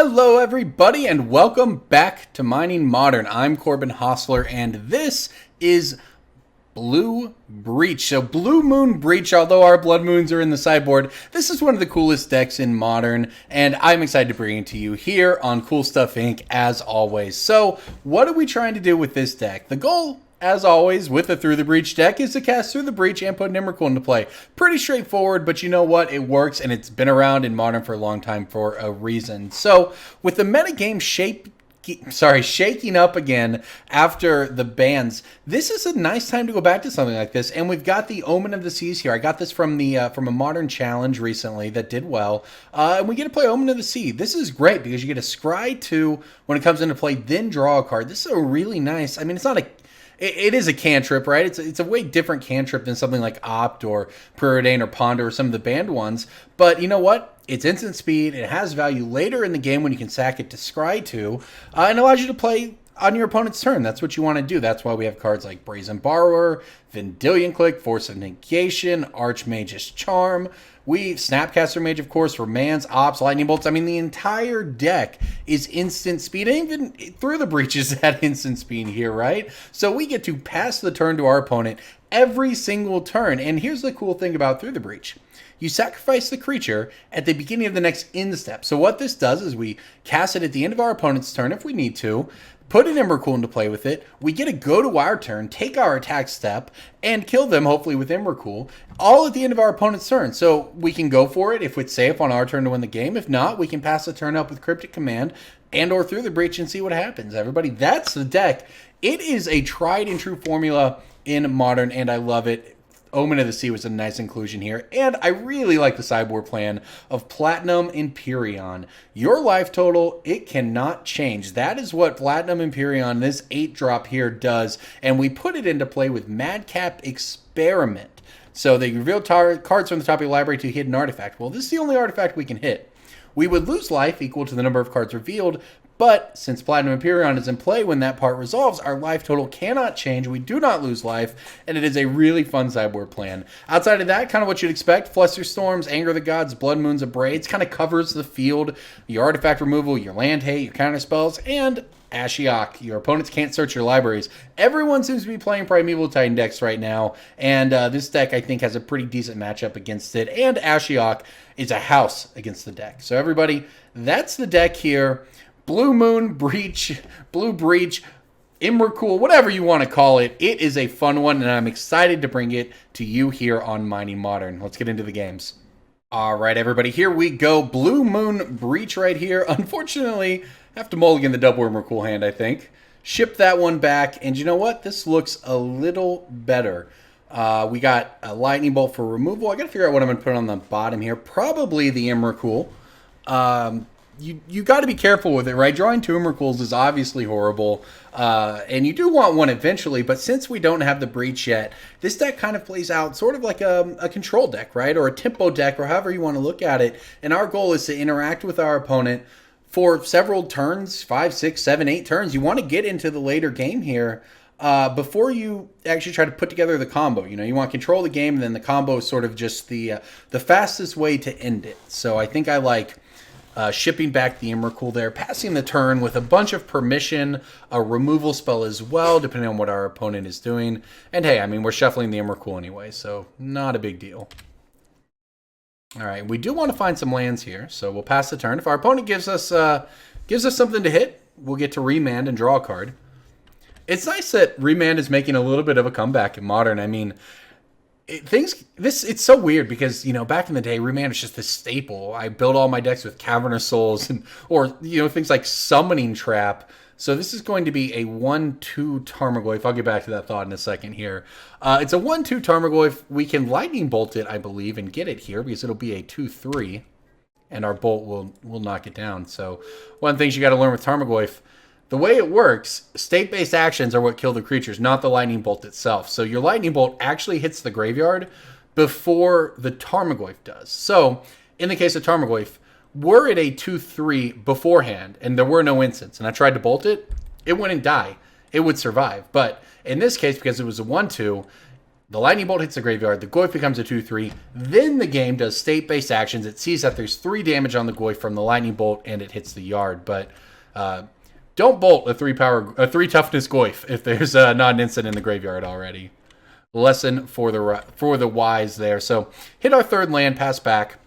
Hello everybody and welcome back to Mining Modern. I'm Corbin Hosler and this is Blue Breach. So Blue Moon Breach, although our Blood Moons are in the sideboard, this is one of the coolest decks in Modern, and I'm excited to bring it to you here on Cool Stuff Inc. as always. So what are we trying to do with this deck? The goal, as always, with the Through the Breach deck is to cast Through the Breach and put Emrakul into play. Pretty straightforward, but you know what? It works, and it's been around in Modern for a long time for a reason. So with the metagame shaking up again after the bans, this is a nice time to go back to something like this. And we've got the Omen of the Seas here. I got this from a Modern challenge recently that did well, and we get to play Omen of the Sea. This is great because you get a Scry 2 when it comes into play, then draw a card. This is a really nice, I mean, it's not a, it is a cantrip, right? It's a way different cantrip than something like Opt or Preordain or Ponder or some of the banned ones. But you know what? It's instant speed. It has value later in the game when you can sack it to Scry 2, and allows you to play on your opponent's turn. That's what you want to do. That's why we have cards like Brazen Borrower, Vendilion Clique, Force of Negation, Archmage's Charm. Snapcaster Mage, of course, Remands, Ops, Lightning Bolts. I mean, the entire deck is instant speed. And even Through the Breaches at instant speed here, right? So we get to pass the turn to our opponent every single turn. And here's the cool thing about Through the Breach. You sacrifice the creature at the beginning of the next end step. So what this does is we cast it at the end of our opponent's turn if we need to, put an Emrakul into play with it. We get to go to our turn, take our attack step, and kill them, hopefully with Emrakul, all at the end of our opponent's turn. So we can go for it if it's safe on our turn to win the game. If not, we can pass the turn up with Cryptic Command and or Through the Breach and see what happens. Everybody, that's the deck. It is a tried and true formula in Modern, and I love it. Omen of the Sea was a nice inclusion here, and I really like the sideboard plan of Platinum Emperion. Your life total, it cannot change. That is what Platinum Emperion, this 8-drop here, does, and we put it into play with Madcap Experiment. So they reveal cards from the top of your library to hit an artifact. Well, this is the only artifact we can hit. We would lose life equal to the number of cards revealed, but since Platinum Emperion is in play when that part resolves, our life total cannot change. We do not lose life, and it is a really fun sideboard plan. Outside of that, kind of what you'd expect, Flusterstorms, Anger of the Gods, Blood Moons, Abrades, kind of covers the field, your artifact removal, your land hate, your counter spells, and Ashiok. Your opponents can't search your libraries. Everyone seems to be playing Primeval Titan decks right now, and this deck, I think, has a pretty decent matchup against it, and Ashiok is a house against the deck. So everybody, that's the deck here. Blue Moon Breach, Blue Breach, Emrakul, whatever you want to call it. It is a fun one, and I'm excited to bring it to you here on Mining Modern. Let's get into the games. All right, everybody, here we go. Blue Moon Breach right here. Unfortunately, I have to mulligan the double Emrakul hand, I think. Ship that one back, and you know what? This looks a little better. We got a Lightning Bolt for removal. I got to figure out what I'm going to put on the bottom here. Probably the Emrakul. You got to be careful with it, right? Drawing 2 Emrakuls is obviously horrible, and you do want one eventually, but since we don't have the Breach yet, this deck kind of plays out sort of like a control deck, right? Or a tempo deck, or however you want to look at it, and our goal is to interact with our opponent for several turns, 5, 6, 7, 8 turns. You want to get into the later game here before you actually try to put together the combo. You know, you want to control the game, and then the combo is sort of just the fastest way to end it. So I think I like shipping back the Emrakul there, passing the turn with a bunch of permission, a removal spell as well, depending on what our opponent is doing. And hey, I mean, we're shuffling the Emrakul anyway, so not a big deal. All right, we do want to find some lands here, so we'll pass the turn. If our opponent gives us something to hit, we'll get to Remand and draw a card. It's nice that Remand is making a little bit of a comeback in Modern. I mean, it's so weird because, you know, back in the day, Remand was just this staple. I built all my decks with Cavernous Souls or things like Summoning Trap. So this is going to be a 1/2 Tarmogoyf. I'll get back to that thought in a second here. It's a 1/2 Tarmogoyf. We can Lightning Bolt it, I believe, and get it here because it'll be a 2/3, and our bolt will knock it down. So one of the things you got to learn with Tarmogoyf, the way it works, state-based actions are what kill the creatures, not the Lightning Bolt itself. So your Lightning Bolt actually hits the graveyard before the Tarmogoyf does. So in the case of Tarmogoyf, were it a 2/3 beforehand and there were no instants and I tried to bolt it, it wouldn't die. It would survive. But in this case, because it was a 1/2, The Lightning Bolt hits the graveyard. The Goyf becomes a 2/3. Then the game does state-based actions. It sees that there's 3 damage on the Goyf from the Lightning Bolt, and it hits the yard. But don't bolt a 3 toughness Goyf if there's not an instant in the graveyard already. Lesson for the wise there. So hit our 3rd land, pass back.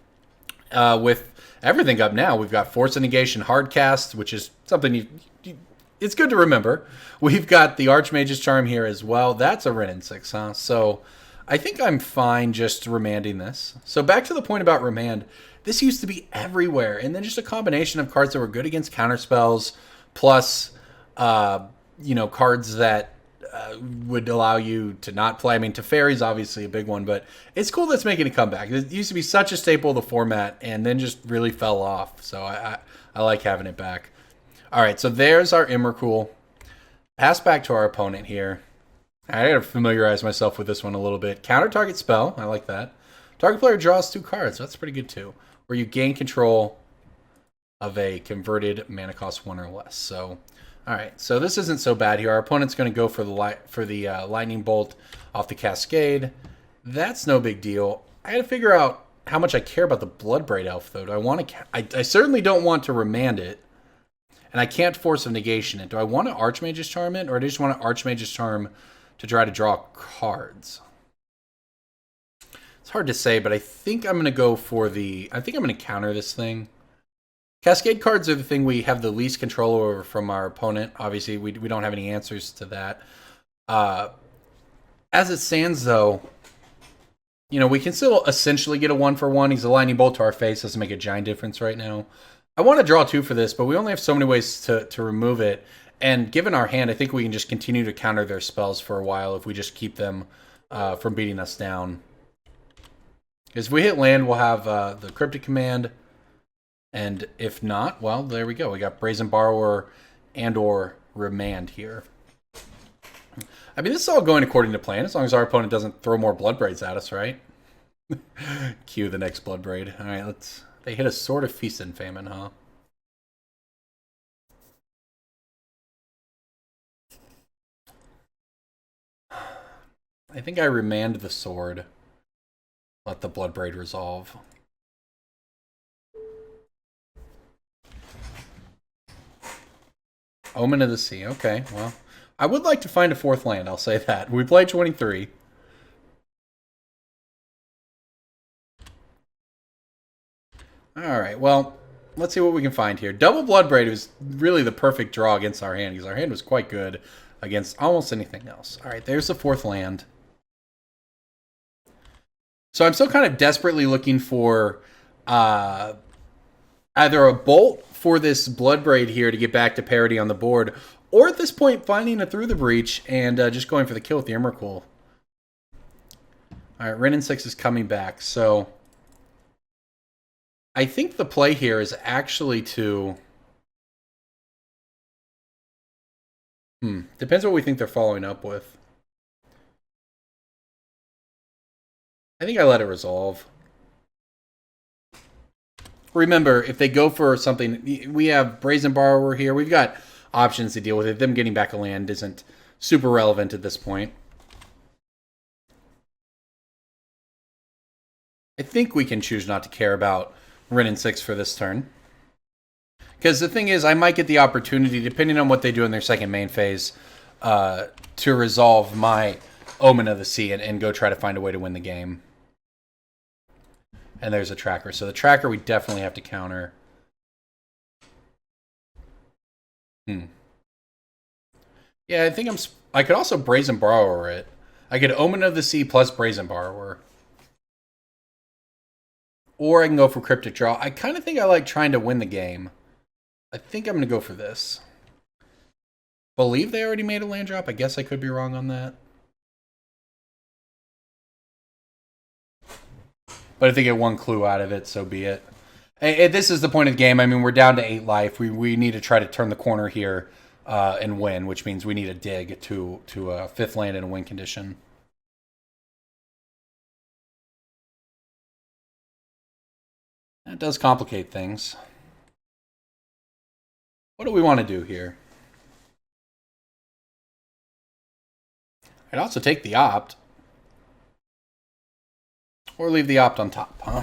With everything up now, we've got Force of Negation Hardcast, which is something it's good to remember. We've got the Archmage's Charm here as well. That's a Wrenn and 6, huh? So I think I'm fine just remanding this. So back to the point about Remand. This used to be everywhere, and then just a combination of cards that were good against counterspells, plus cards that would allow you to not play. I mean, Teferi's obviously a big one, but it's cool that's making a comeback. It used to be such a staple of the format, and then just really fell off. So I like having it back. All right, so there's our Emrakul. Pass back to our opponent here. I gotta familiarize myself with this one a little bit. Counter target spell. I like that. Target player draws 2 cards. That's pretty good too. Where you gain control of a converted mana cost 1 or less. So, all right. So this isn't so bad here. Our opponent's going to go for the lightning bolt off the cascade. That's no big deal. I got to figure out how much I care about the Bloodbraid Elf though. Do I want to? I certainly don't want to remand it. And I can't Force of Negation it. Do I want to Archmage's Charm it, or do I just want to Archmage's Charm to try to draw cards? It's hard to say, but I think I'm going to go for the... I think I'm going to counter this thing. Cascade cards are the thing we have the least control over from our opponent. Obviously, we don't have any answers to that. As it stands, though, we can still essentially get a 1-for-1. He's a lightning bolt to our face. Doesn't make a giant difference right now. I want to draw 2 for this, but we only have so many ways to remove it. And given our hand, I think we can just continue to counter their spells for a while if we just keep them from beating us down. Because if we hit land, we'll have the Cryptic Command. And if not, well, there we go. We got Brazen Borrower and or Remand here. I mean, this is all going according to plan, as long as our opponent doesn't throw more Bloodbraids at us, right? Cue the next Bloodbraid. All right, let's... They hit a Sword of Feast and Famine, huh? I think I remand the sword. Let the Bloodbraid resolve. Omen of the Sea. Okay, well. I would like to find a 4th land, I'll say that. We played 23. Alright, well, let's see what we can find here. Double Bloodbraid was really the perfect draw against our hand, because our hand was quite good against almost anything else. Alright, there's the 4th land. So I'm still kind of desperately looking for either a bolt for this Bloodbraid here to get back to parity on the board, or at this point finding a Through the Breach and just going for the kill with the Emrakul. Alright, Wrenn and 6 is coming back, so... I think the play here is actually to... Depends what we think they're following up with. I think I let it resolve. Remember, if they go for something... We have Brazen Borrower here. We've got options to deal with it. Them getting back a land isn't super relevant at this point. I think we can choose not to care about Wrenn and 6 for this turn. Because the thing is, I might get the opportunity, depending on what they do in their second main phase, to resolve my Omen of the Sea and go try to find a way to win the game. And there's a tracker. So the tracker we definitely have to counter. Yeah, I think I could also Brazen Borrower it. I could Omen of the Sea plus Brazen Borrower. Or I can go for Cryptic Draw. I kind of think I like trying to win the game. I think I'm going to go for this. Believe they already made a land drop. I guess I could be wrong on that. But if they get one clue out of it, so be it. This is the point of the game. I mean, we're down to 8 life. We need to try to turn the corner here and win, which means we need a dig to a 5th land in a win condition. That does complicate things. What do we want to do here? I'd also take the opt. Or leave the opt on top, huh?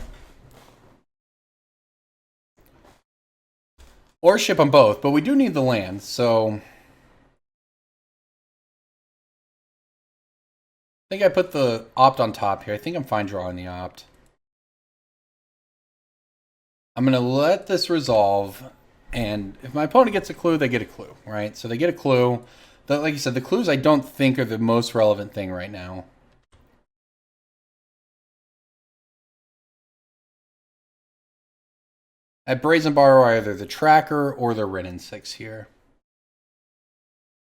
Or ship them both, but we do need the land, so... I think I put the opt on top here. I think I'm fine drawing the opt. I'm going to let this resolve, and if my opponent gets a clue, they get a clue, right? So they get a clue. Like you said, the clues I don't think are the most relevant thing right now. At Brazen Borrower, either the tracker or the Rin 6 here.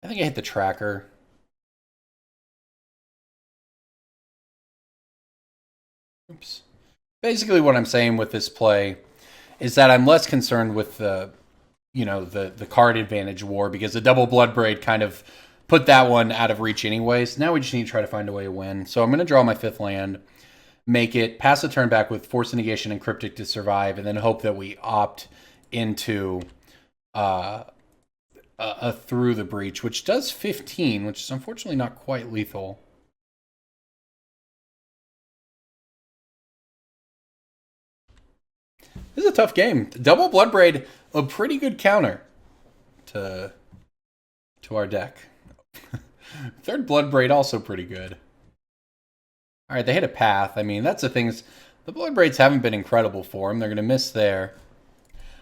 I think I hit the tracker. Oops. Basically what I'm saying with this play is that I'm less concerned with the, the card advantage war, because the double Bloodbraid kind of put that one out of reach anyways. Now we just need to try to find a way to win. So I'm going to draw my 5th land, make it, pass the turn back with Force of Negation and Cryptic to survive, and then hope that we opt into a Through the Breach, which does 15, which is unfortunately not quite lethal. This is a tough game. Double Bloodbraid, a pretty good counter to our deck. 3rd Bloodbraid, also pretty good. All right, they hit a path. I mean, that's the things. The Bloodbraids haven't been incredible for them. They're going to miss there.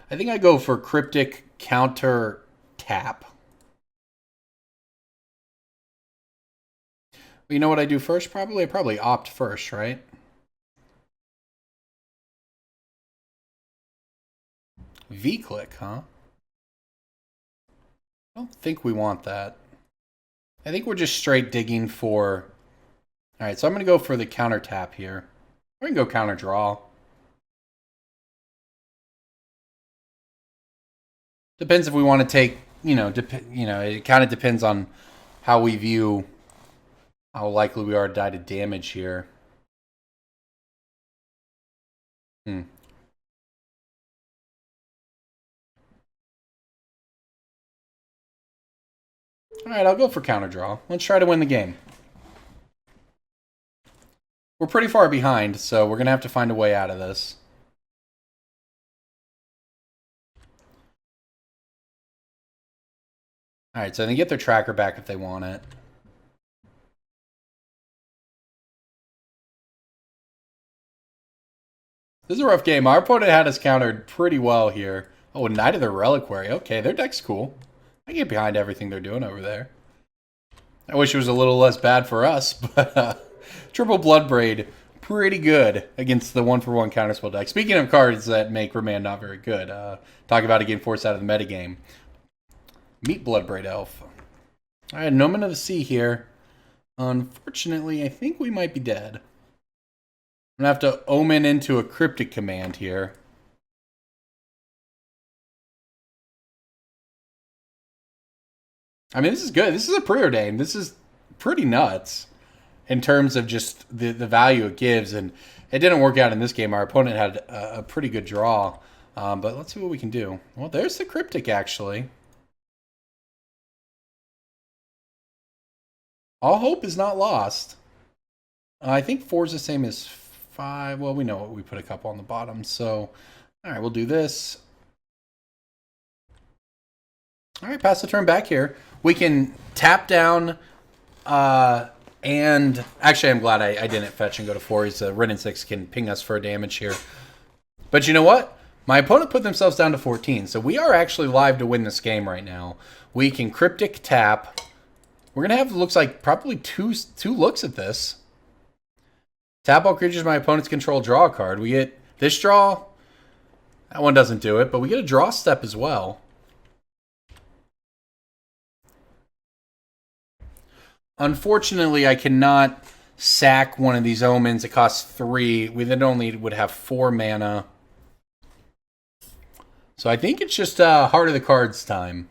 I think I go for Cryptic counter tap. But you know what I do first? I probably opt first, right? V-click, huh? I don't think we want that. I think we're just straight digging for... Alright, so I'm going to go for the counter tap here. We can go counter draw. Depends if we want to take, it kind of depends on how we view how likely we are to die to damage here. Alright, I'll go for counter draw. Let's try to win the game. We're pretty far behind, so we're going to have to find a way out of this. Alright, so they get their tracker back if they want it. This is a rough game. Our opponent had us countered pretty well here. Oh, Knight of the Reliquary. Okay, their deck's cool. I get behind everything they're doing over there. I wish it was a little less bad for us, but triple Bloodbraid, pretty good against the 1-for-1 counterspell deck. Speaking of cards that make Remand not very good, talk about a game forced out of the metagame. Meet Bloodbraid Elf. All right, an Omen of the Sea here. Unfortunately, I think we might be dead. I'm going to have to Omen into a Cryptic Command here. I mean, this is good. This is a preordained. This is pretty nuts in terms of just the value it gives. And it didn't work out in this game. Our opponent had a pretty good draw. But let's see what we can do. Well, there's the Cryptic, actually. All hope is not lost. I think 4 is the same as 5. Well, we know what we put a couple on the bottom. So, all right, we'll do this. All right, pass the turn back here. We can tap down, and actually I'm glad I didn't fetch and go to 4. He's Rin 6 can ping us for damage here. But you know what? My opponent put themselves down to 14, so we are actually live to win this game right now. We can Cryptic tap. We're going to have, looks like, probably two looks at this. Tap all creatures my opponent's control, draw a card. We get this draw. That one doesn't do it, but we get a draw step as well. Unfortunately, I cannot sack one of these Omens. It costs 3. We then only would have 4 mana. So I think it's just Heart of the Cards time.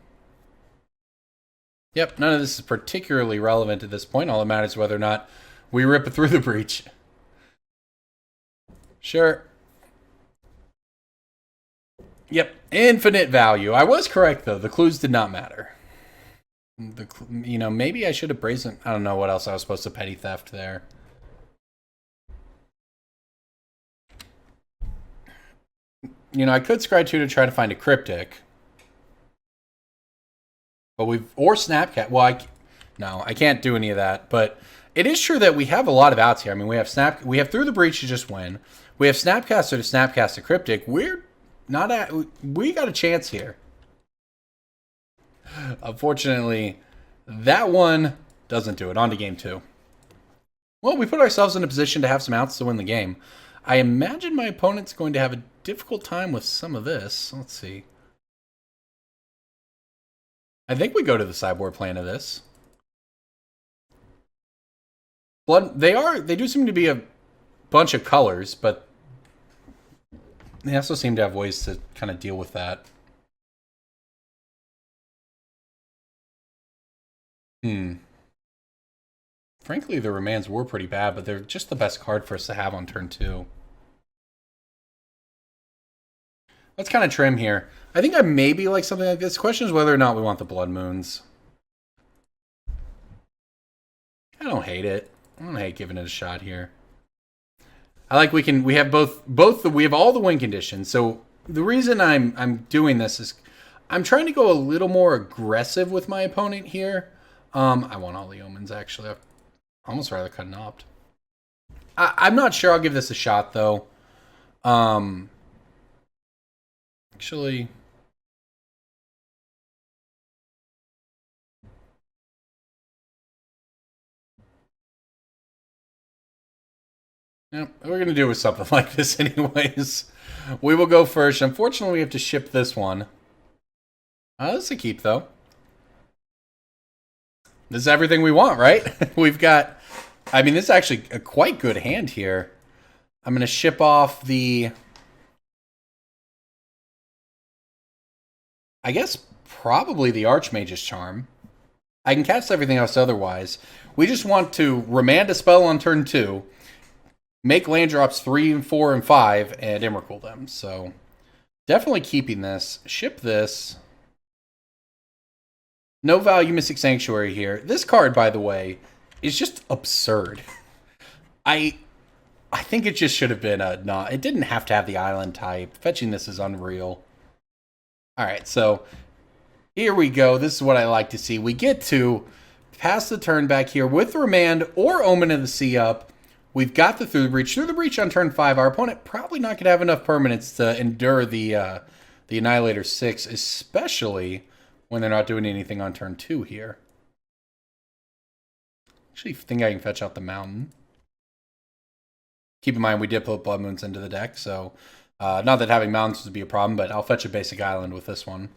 Yep, none of this is particularly relevant at this point. All that matters is whether or not we rip it through the breach. Sure. Yep, infinite value. I was correct, though. The clues did not matter. Maybe I should have brazen. I don't know what else I was supposed to petty theft there. You know, I could scry 2 to try to find a Cryptic. But or Snapcat. Well, no, I can't do any of that. But it is true that we have a lot of outs here. I mean, we have Through the Breach to just win. We have Snapcaster to Snapcaster Cryptic. We got a chance here. Unfortunately, that one doesn't do it. On to game 2. Well, we put ourselves in a position to have some outs to win the game. I imagine my opponent's going to have a difficult time with some of this. Let's see. I think we go to the sideboard plan of this. They do seem to be a bunch of colors, but they also seem to have ways to kind of deal with that. Frankly, the Remands were pretty bad, but they're just the best card for us to have on turn 2. Let's kind of trim here. I think I maybe like something like this. Question is whether or not we want the Blood Moons. I don't hate it. I don't hate giving it a shot here. I like we have we have all the win conditions. So the reason I'm doing this is I'm trying to go a little more aggressive with my opponent here. I want all the Omens actually. I'd almost rather cut an Opt. I'm not sure I'll give this a shot though. Actually, yeah, we're going to do with something like this anyways. We will go first. Unfortunately, we have to ship this one. This is a keep, though. This is everything we want, right? We've got... I mean, this is actually a quite good hand here. I'm going to ship off the... I guess probably the Archmage's Charm. I can cast everything else otherwise. We just want to remand a spell on turn 2, make land drops 3 and 4 and 5, and Emrakul them. So definitely keeping this. Ship this. No value Mystic Sanctuary here. This card, by the way, is just absurd. I think it just should have been a not. It didn't have to have the island type. Fetching this is unreal. All right, so here we go. This is what I like to see. We get to pass the turn back here with Remand or Omen of the Sea up. We've got the Through the Breach. Through the Breach on turn 5. Our opponent probably not going to have enough permanents to endure the Annihilator 6, especially when they're not doing anything on turn 2 here. Actually, think I can fetch out the Mountain. Keep in mind, we did put Blood Moons into the deck, so not that having mountains would be a problem, but I'll fetch a basic island with this one.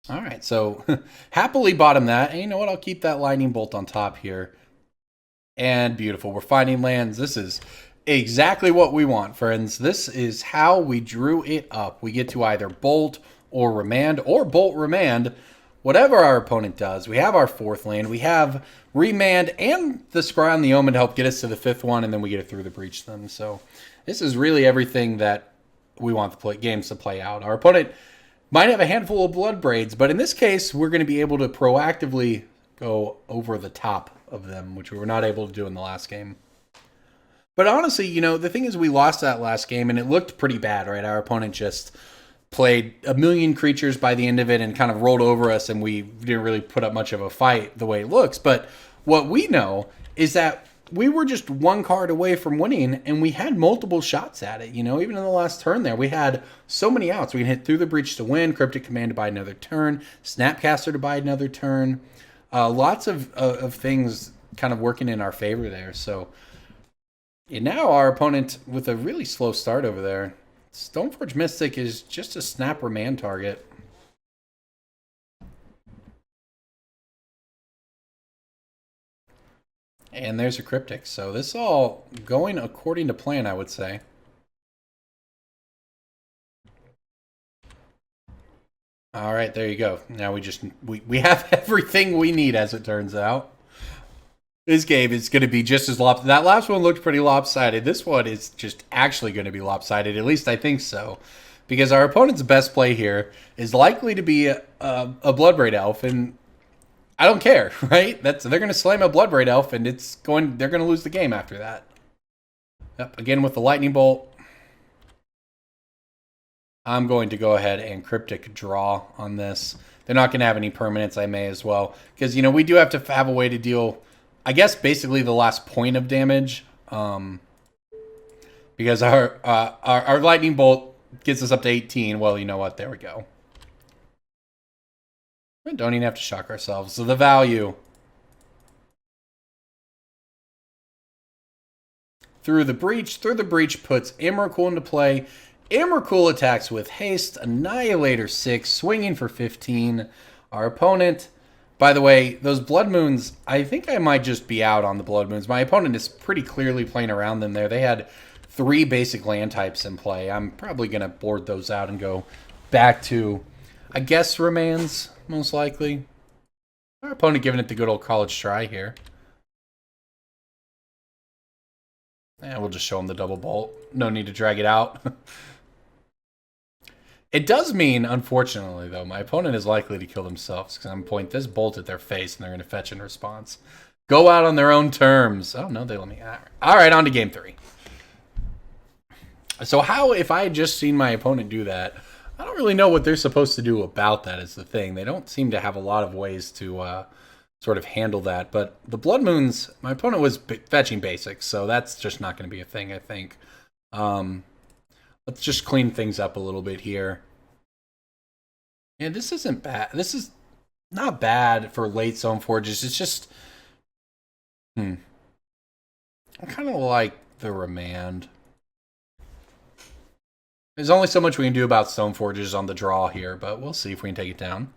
All right, so happily bottom that. And you know what? I'll keep that lightning bolt on top here. And beautiful. We're finding lands. This is exactly what we want, friends. This is how we drew it up. We get to either bolt or remand or bolt remand. Whatever our opponent does, we have our 4th land. We have Remand and the Scry on the Omen to help get us to the 5th one, and then we get it Through the Breach then. So this is really everything that we want the games to play out. Our opponent might have a handful of Blood Braids, but in this case, we're going to be able to proactively go over the top of them, which we were not able to do in the last game. But honestly, you know, the thing is we lost that last game, and it looked pretty bad, right? Our opponent just played a million creatures by the end of it and kind of rolled over us, and we didn't really put up much of a fight the way it looks. But what we know is that we were just one card away from winning, and we had multiple shots at it. You know, even in the last turn there, we had so many outs. We can hit Through the Breach to win, Cryptic Command to buy another turn, Snapcaster to buy another turn. Lots of things kind of working in our favor there. So and now our opponent with a really slow start over there. Stoneforge Mystic is just a snap Remand target. And there's a Cryptic. So this is all going according to plan, I would say. All right, there you go. Now we have everything we need, as it turns out. This game is going to be just as lopsided. That last one looked pretty lopsided. This one is just actually going to be lopsided. At least I think so. Because our opponent's best play here is likely to be a Bloodbraid Elf. And I don't care, right? They're going to slam a Bloodbraid Elf, and they're going to lose the game after that. Yep, again with the Lightning Bolt. I'm going to go ahead and Cryptic draw on this. They're not going to have any permanents. I may as well. Because, you know, we do have to have a way to deal, I guess, basically the last point of damage. Because our Lightning Bolt gets us up to 18. Well, you know what? There we go. We don't even have to shock ourselves. So the value through the breach puts Emrakul into play. Emrakul attacks with haste, Annihilator 6, swinging for 15. Our opponent, by the way, those Blood Moons, I think I might just be out on the Blood Moons. My opponent is pretty clearly playing around them there. They had 3 basic land types in play. I'm probably going to board those out and go back to, I guess, Remands, most likely. Our opponent giving it the good old college try here. And we'll just show him the double bolt. No need to drag it out. It does mean, unfortunately, though, my opponent is likely to kill themselves because I'm going to point this bolt at their face and they're going to fetch in response. Go out on their own terms. Oh, no, they let me. All right, on to game 3. So how, if I had just seen my opponent do that, I don't really know what they're supposed to do about that is the thing. They don't seem to have a lot of ways to sort of handle that. But the Blood Moons, my opponent was fetching basics, so that's just not going to be a thing, I think. Let's just clean things up a little bit here. Yeah, this isn't bad. This is not bad for late Zone Forges. It's just... I kind of like the Remand. There's only so much we can do about Stone Forges on the draw here, but we'll see if we can take it down.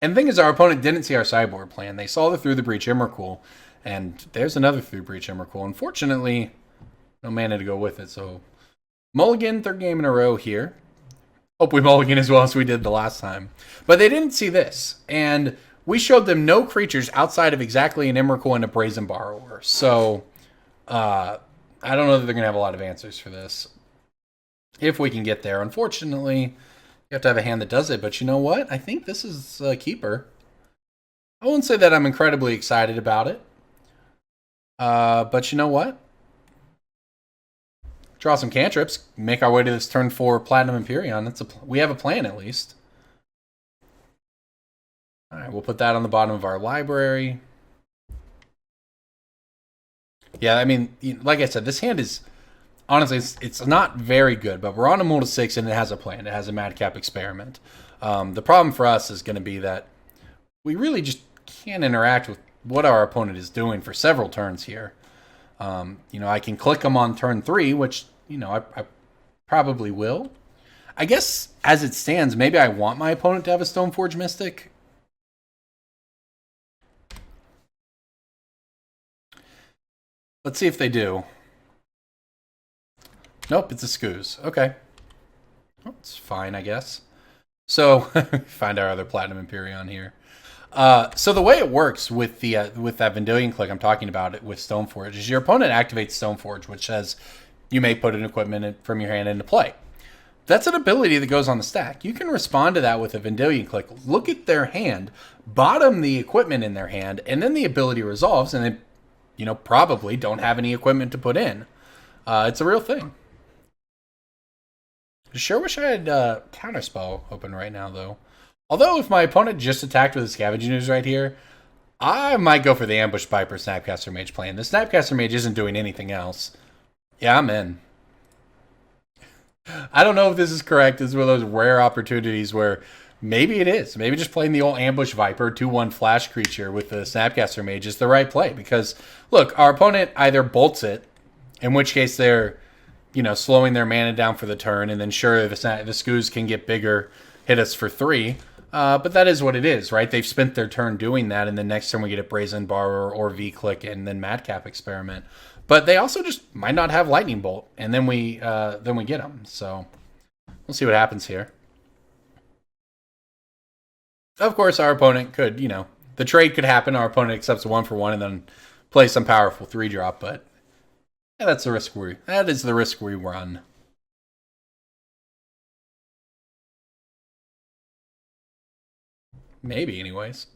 And the thing is, our opponent didn't see our sideboard plan. They saw the Through the Breach Emrakul, and there's another Through Breach Emrakul. Unfortunately, no mana to go with it, so mulligan, 3rd game in a row here. Hope we mulligan as well as we did the last time. But they didn't see this, and we showed them no creatures outside of exactly an Emrakul and a Brazen Borrower. So, I don't know that they're going to have a lot of answers for this. If we can get there. Unfortunately, you have to have a hand that does it. But you know what? I think this is a keeper. I won't say that I'm incredibly excited about it. But you know what? Draw some cantrips. Make our way to this turn 4 Platinum Emperion. We have a plan at least. Alright, we'll put that on the bottom of our library. Yeah, I mean, like I said, this hand is, honestly, it's not very good, but we're on a Mold of 6 and it has a plan. It has a Madcap Experiment. The problem for us is going to be that we really just can't interact with what our opponent is doing for several turns here. You know, I can click them on turn 3, which, you know, I probably will. I guess, as it stands, maybe I want my opponent to have a Stoneforge Mystic. Let's see if they do. Nope, it's a Scooz. Okay. Well, it's fine, I guess. So, find our other Platinum Emperion here. So the way it works with the with that Vendilion Clique I'm talking about it with Stoneforge is your opponent activates Stoneforge, which says you may put an equipment from your hand into play. That's an ability that goes on the stack. You can respond to that with a Vendilion Clique. Look at their hand, bottom the equipment in their hand, and then the ability resolves, and they, you know, probably don't have any equipment to put in. It's a real thing. I sure wish I had Counterspell open right now, though. Although, if my opponent just attacked with a Scavenging Ooze right here, I might go for the Ambush Viper Snapcaster Mage plan. The Snapcaster Mage isn't doing anything else. Yeah, I'm in. I don't know if this is correct. It's one of those rare opportunities where maybe it is. Maybe just playing the old Ambush Viper 2/1 flash creature with the Snapcaster Mage is the right play. Because, look, our opponent either bolts it, in which case they're, you know, slowing their mana down for the turn, and then sure, the Scooz can get bigger, hit us for 3. But that is what it is, right? They've spent their turn doing that, and then next turn we get a Brazen Borrower or V-Click and then Madcap Experiment. But they also just might not have Lightning Bolt, and then we get them. So we'll see what happens here. Of course, our opponent could, you know, the trade could happen. Our opponent accepts a 1-for-1 and then plays some powerful 3-drop. But yeah, that is the risk we run. Maybe, anyways.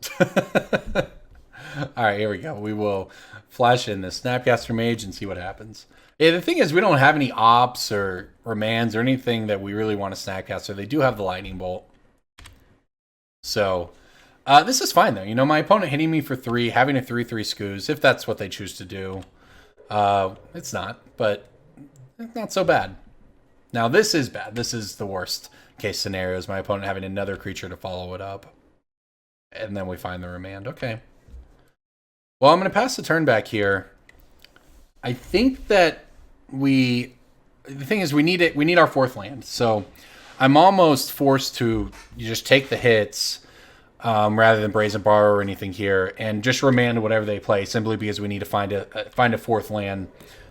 All right, here we go. We will flash in the Snapcaster Mage and see what happens. Yeah, the thing is, we don't have any ops or remands or anything that we really want to Snapcaster. They do have the Lightning Bolt. So, this is fine, though. You know, my opponent hitting me for 3, having a 3/3 Scoos, if that's what they choose to do. It's not, but it's not so bad. Now, this is bad. This is the worst case scenario, is my opponent having another creature to follow it up. And then we find the Remand. Okay. Well, I'm going to pass the turn back here. I think that the thing is, we need it. We need our 4th land. So I'm almost forced to just take the hits rather than Brazen Borrower or anything here, and just Remand whatever they play, simply because we need to find a 4th land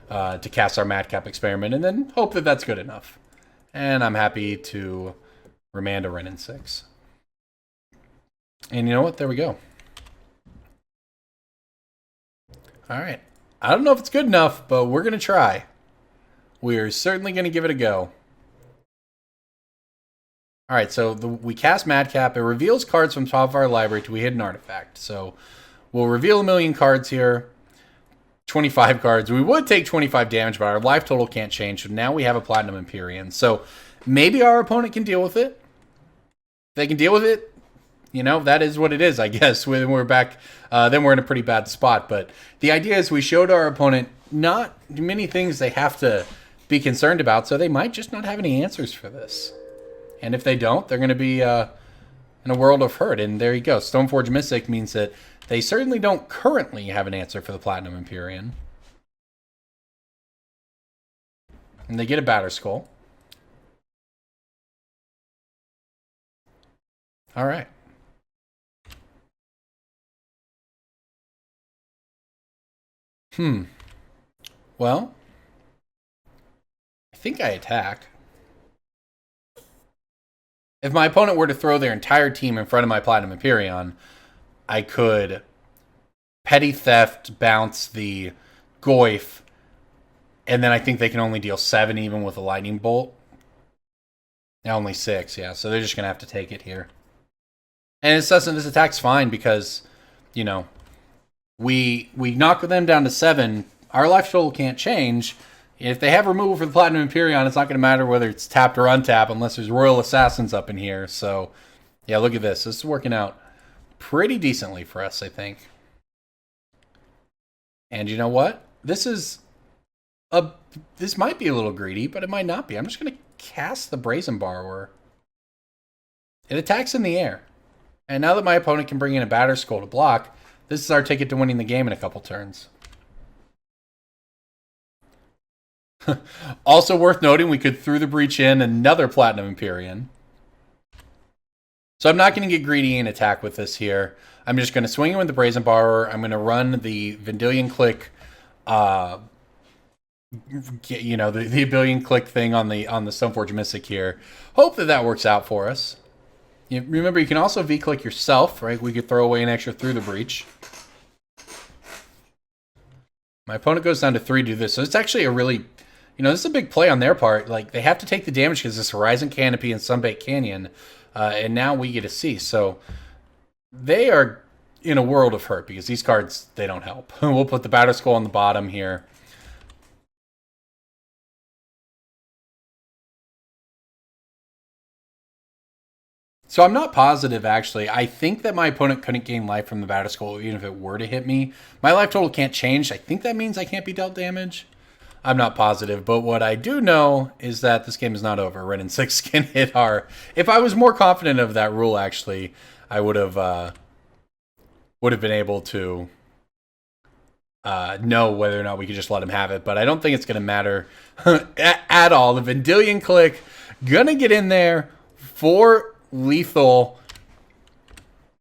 to cast our Madcap Experiment, and then hope that that's good enough. And I'm happy to Remand a Wrenn 6. And you know what? There we go. All right. I don't know if it's good enough, but we're going to try. We're certainly going to give it a go. All right, so we cast Madcap. It reveals cards from top of our library till we hit an artifact. So we'll reveal 1,000,000 cards here. 25 cards. We would take 25 damage, but our life total can't change. So now we have a Platinum Emperion. So maybe our opponent can deal with it. If they can deal with it, you know, that is what it is, I guess. When we're back, then we're in a pretty bad spot. But the idea is we showed our opponent not many things they have to be concerned about, so they might just not have any answers for this. And if they don't, they're going to be in a world of hurt. And there you go. Stoneforge Mystic means that they certainly don't currently have an answer for the Platinum Emperion. And they get a Batterskull. All right. Well, I think I attack. If my opponent were to throw their entire team in front of my Platinum Emperion, I could Petty Theft, bounce the Goyf, and then I think they can only deal 7 even with a Lightning Bolt. Now only 6, yeah, so they're just going to have to take it here. And this attack's fine because, you know, we knock them down to 7. Our life total can't change. If they have removal for the Platinum Emperion, it's not going to matter whether it's tapped or untapped unless there's Royal Assassins up in here. So, yeah, look at this. This is working out pretty decently for us, I think. And you know what? This might be a little greedy, but it might not be. I'm just going to cast the Brazen Borrower. It attacks in the air. And now that my opponent can bring in a Batterskull to block, this is our ticket to winning the game in a couple turns. Also worth noting, we could through the breach in another Platinum Emperion. So I'm not going to get greedy and attack with this here. I'm just going to swing in with the Brazen Borrower. I'm going to run the Vendilion Clique, you know, the Vendilion Clique thing on the Stoneforge Mystic here. Hope that works out for us. Remember, you can also V-click yourself, right? We could throw away an extra through the breach. My opponent goes down to 3 to do this. So it's actually a really... You know, this is a big play on their part. Like, they have to take the damage because this Horizon Canopy and Sunbaked Canyon, and now we get a C. So they are in a world of hurt because these cards, they don't help. We'll put the Batterskull on the bottom here. So I'm not positive, actually. I think that my opponent couldn't gain life from the Batterskull even if it were to hit me. My life total can't change. I think that means I can't be dealt damage. I'm not positive, but what I do know is that this game is not over. Wrenn 6 can hit our... If I was more confident of that rule, actually, I would have been able to know whether or not we could just let him have it. But I don't think it's going to matter at all. The Vendilion Clique going to get in there for lethal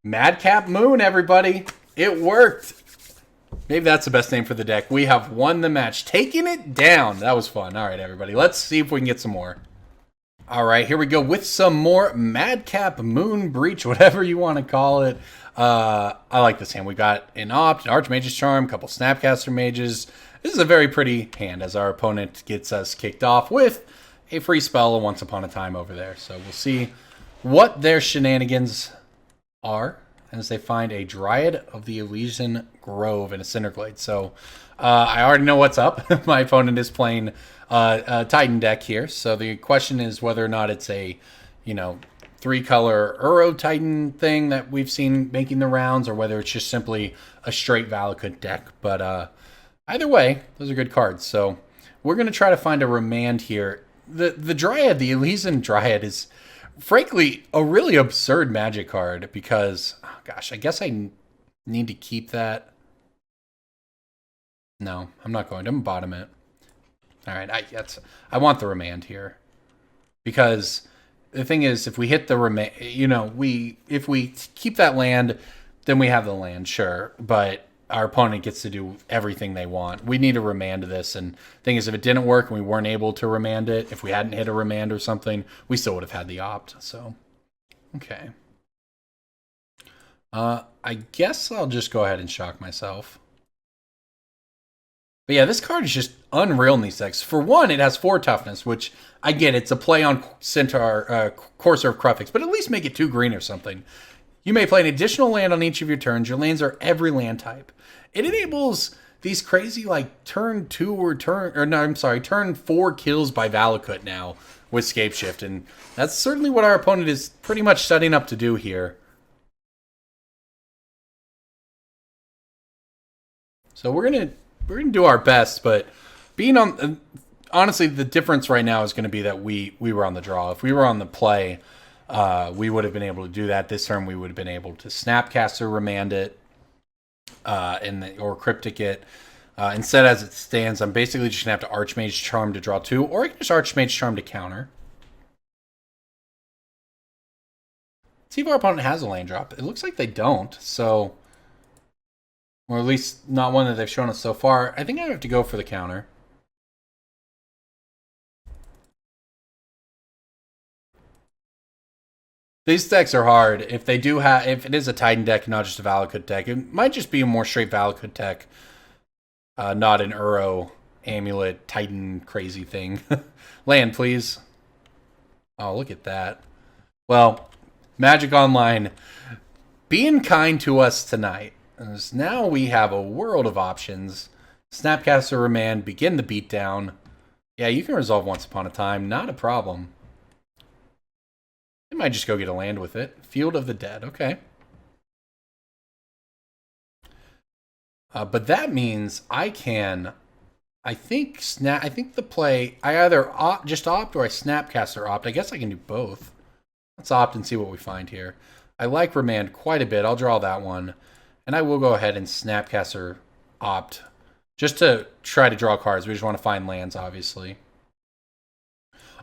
Madcap Moon, everybody. It worked. Maybe that's the best name for the deck. We have won the match. Taking it down. That was fun. All right, everybody. Let's see if we can get some more. All right, here we go with some more Madcap Moon Breach, whatever you want to call it. I like this hand. We got an Opt, an Archmage's Charm, a couple Snapcaster Mages. This is a very pretty hand as our opponent gets us kicked off with a free spell Once Upon a Time over there. So we'll see what their shenanigans are as they find a Dryad of the Elysian Grove and a Cinderglade. So I already know what's up. My opponent is playing a Titan deck here. So the question is whether or not it's a, 3-color Uro Titan thing that we've seen making the rounds, or whether it's just simply a straight Valakut deck. But either way, those are good cards. So we're going to try to find a Remand here. The Dryad, the Elysian Dryad, is frankly a really absurd Magic card because, oh gosh, I guess I need to keep that. No, I'm not going to. I'm bottom it. All right, I want the Remand here because the thing is, if we hit the Remand, if we keep that land, then we have the land, sure, but our opponent gets to do everything they want. We need to Remand this, and the thing is, if it didn't work and we weren't able to Remand it, if we hadn't hit a Remand or something, we still would have had the opt. So, okay. I guess I'll just go ahead and shock myself. But yeah, this card is just unreal in these decks. For one, it has 4 toughness, which I get. It's a play on Centaur, Courser of Kruphix, but at least make it 2 green or something. You may play an additional land on each of your turns. Your lands are every land type. It enables these crazy turn 4 kills by Valakut now with Scapeshift, and that's certainly what our opponent is pretty much setting up to do here. So we're gonna do our best, but being on, honestly, the difference right now is going to be that we were on the draw. If we were on the play, we would have been able to do that. This turn, we would have been able to Snapcaster Remand it, or Cryptic it. Instead, as it stands, I'm basically just going to have to Archmage Charm to draw 2, or I can just Archmage Charm to counter. See if our opponent has a land drop. It looks like they don't, so... Or at least not one that they've shown us so far. I think I have to go for the counter. These decks are hard. If they do have, if it is a Titan deck, not just a Valakut deck, it might just be a more straight Valakut deck, not an Uro Amulet Titan crazy thing. Land, please. Oh, look at that. Well, Magic Online being kind to us tonight. As now we have a world of options. Snapcaster Remand, begin the beatdown. Yeah, you can resolve Once Upon a Time, not a problem. I might just go get a land with it. Field of the Dead, okay. But that means I can, I think the play, I either just opt or I Snapcaster opt. I guess I can do both. Let's opt and see what we find here. I like Remand quite a bit. I'll draw that one. And I will go ahead and Snapcaster opt. Just to try to draw cards. We just want to find lands, obviously.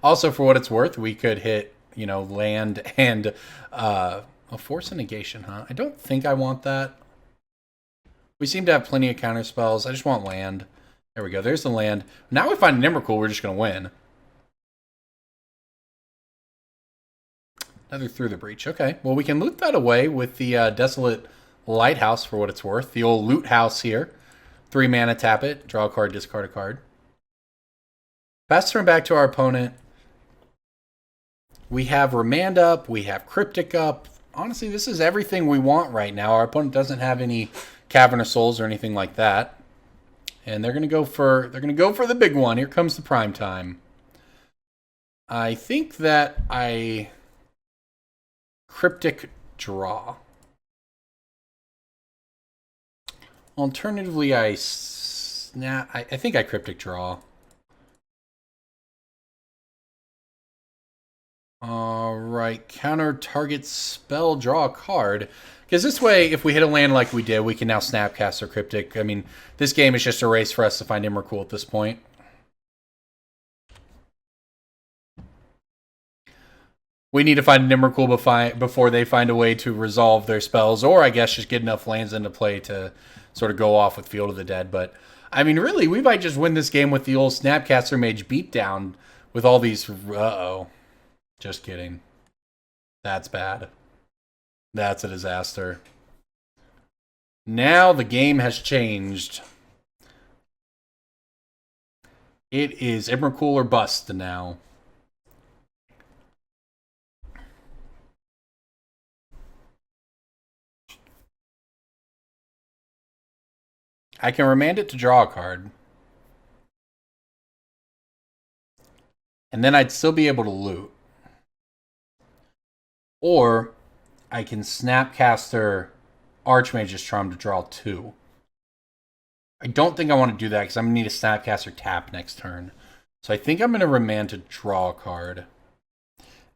Also, for what it's worth, we could hit, land and a Force of Negation, huh? I don't think I want that. We seem to have plenty of counter spells. I just want land. There we go. There's the land. Now we find an Emrakul, we're just going to win. Another Through the Breach. Okay. Well, we can loot that away with the Desolate Lighthouse, for what it's worth. The old loot house here. 3 mana, tap it. Draw a card, discard a card. Pass turn back to our opponent. We have Remand up. We have Cryptic up. Honestly, this is everything we want right now. Our opponent doesn't have any Cavern of Souls or anything like that. And they're gonna go for the big one. Here comes the prime time. I think that I Cryptic draw. Alternatively, I think I Cryptic draw. Alright, counter target spell, draw a card. Because this way, if we hit a land like we did, we can now Snapcaster Cryptic. I mean, this game is just a race for us to find Emrakul at this point. We need to find an Emrakul before they find a way to resolve their spells, or I guess just get enough lands into play to sort of go off with Field of the Dead. But, I mean, really, we might just win this game with the old Snapcaster Mage beatdown with all these... Uh-oh. Just kidding. That's bad. That's a disaster. Now the game has changed. It is Emrakul or bust now. I can remand it to draw a card. And then I'd still be able to loot. Or I can Snapcaster Archmage's Charm to draw 2. I don't think I want to do that because I'm going to need a Snapcaster tap next turn. So I think I'm going to remand to draw a card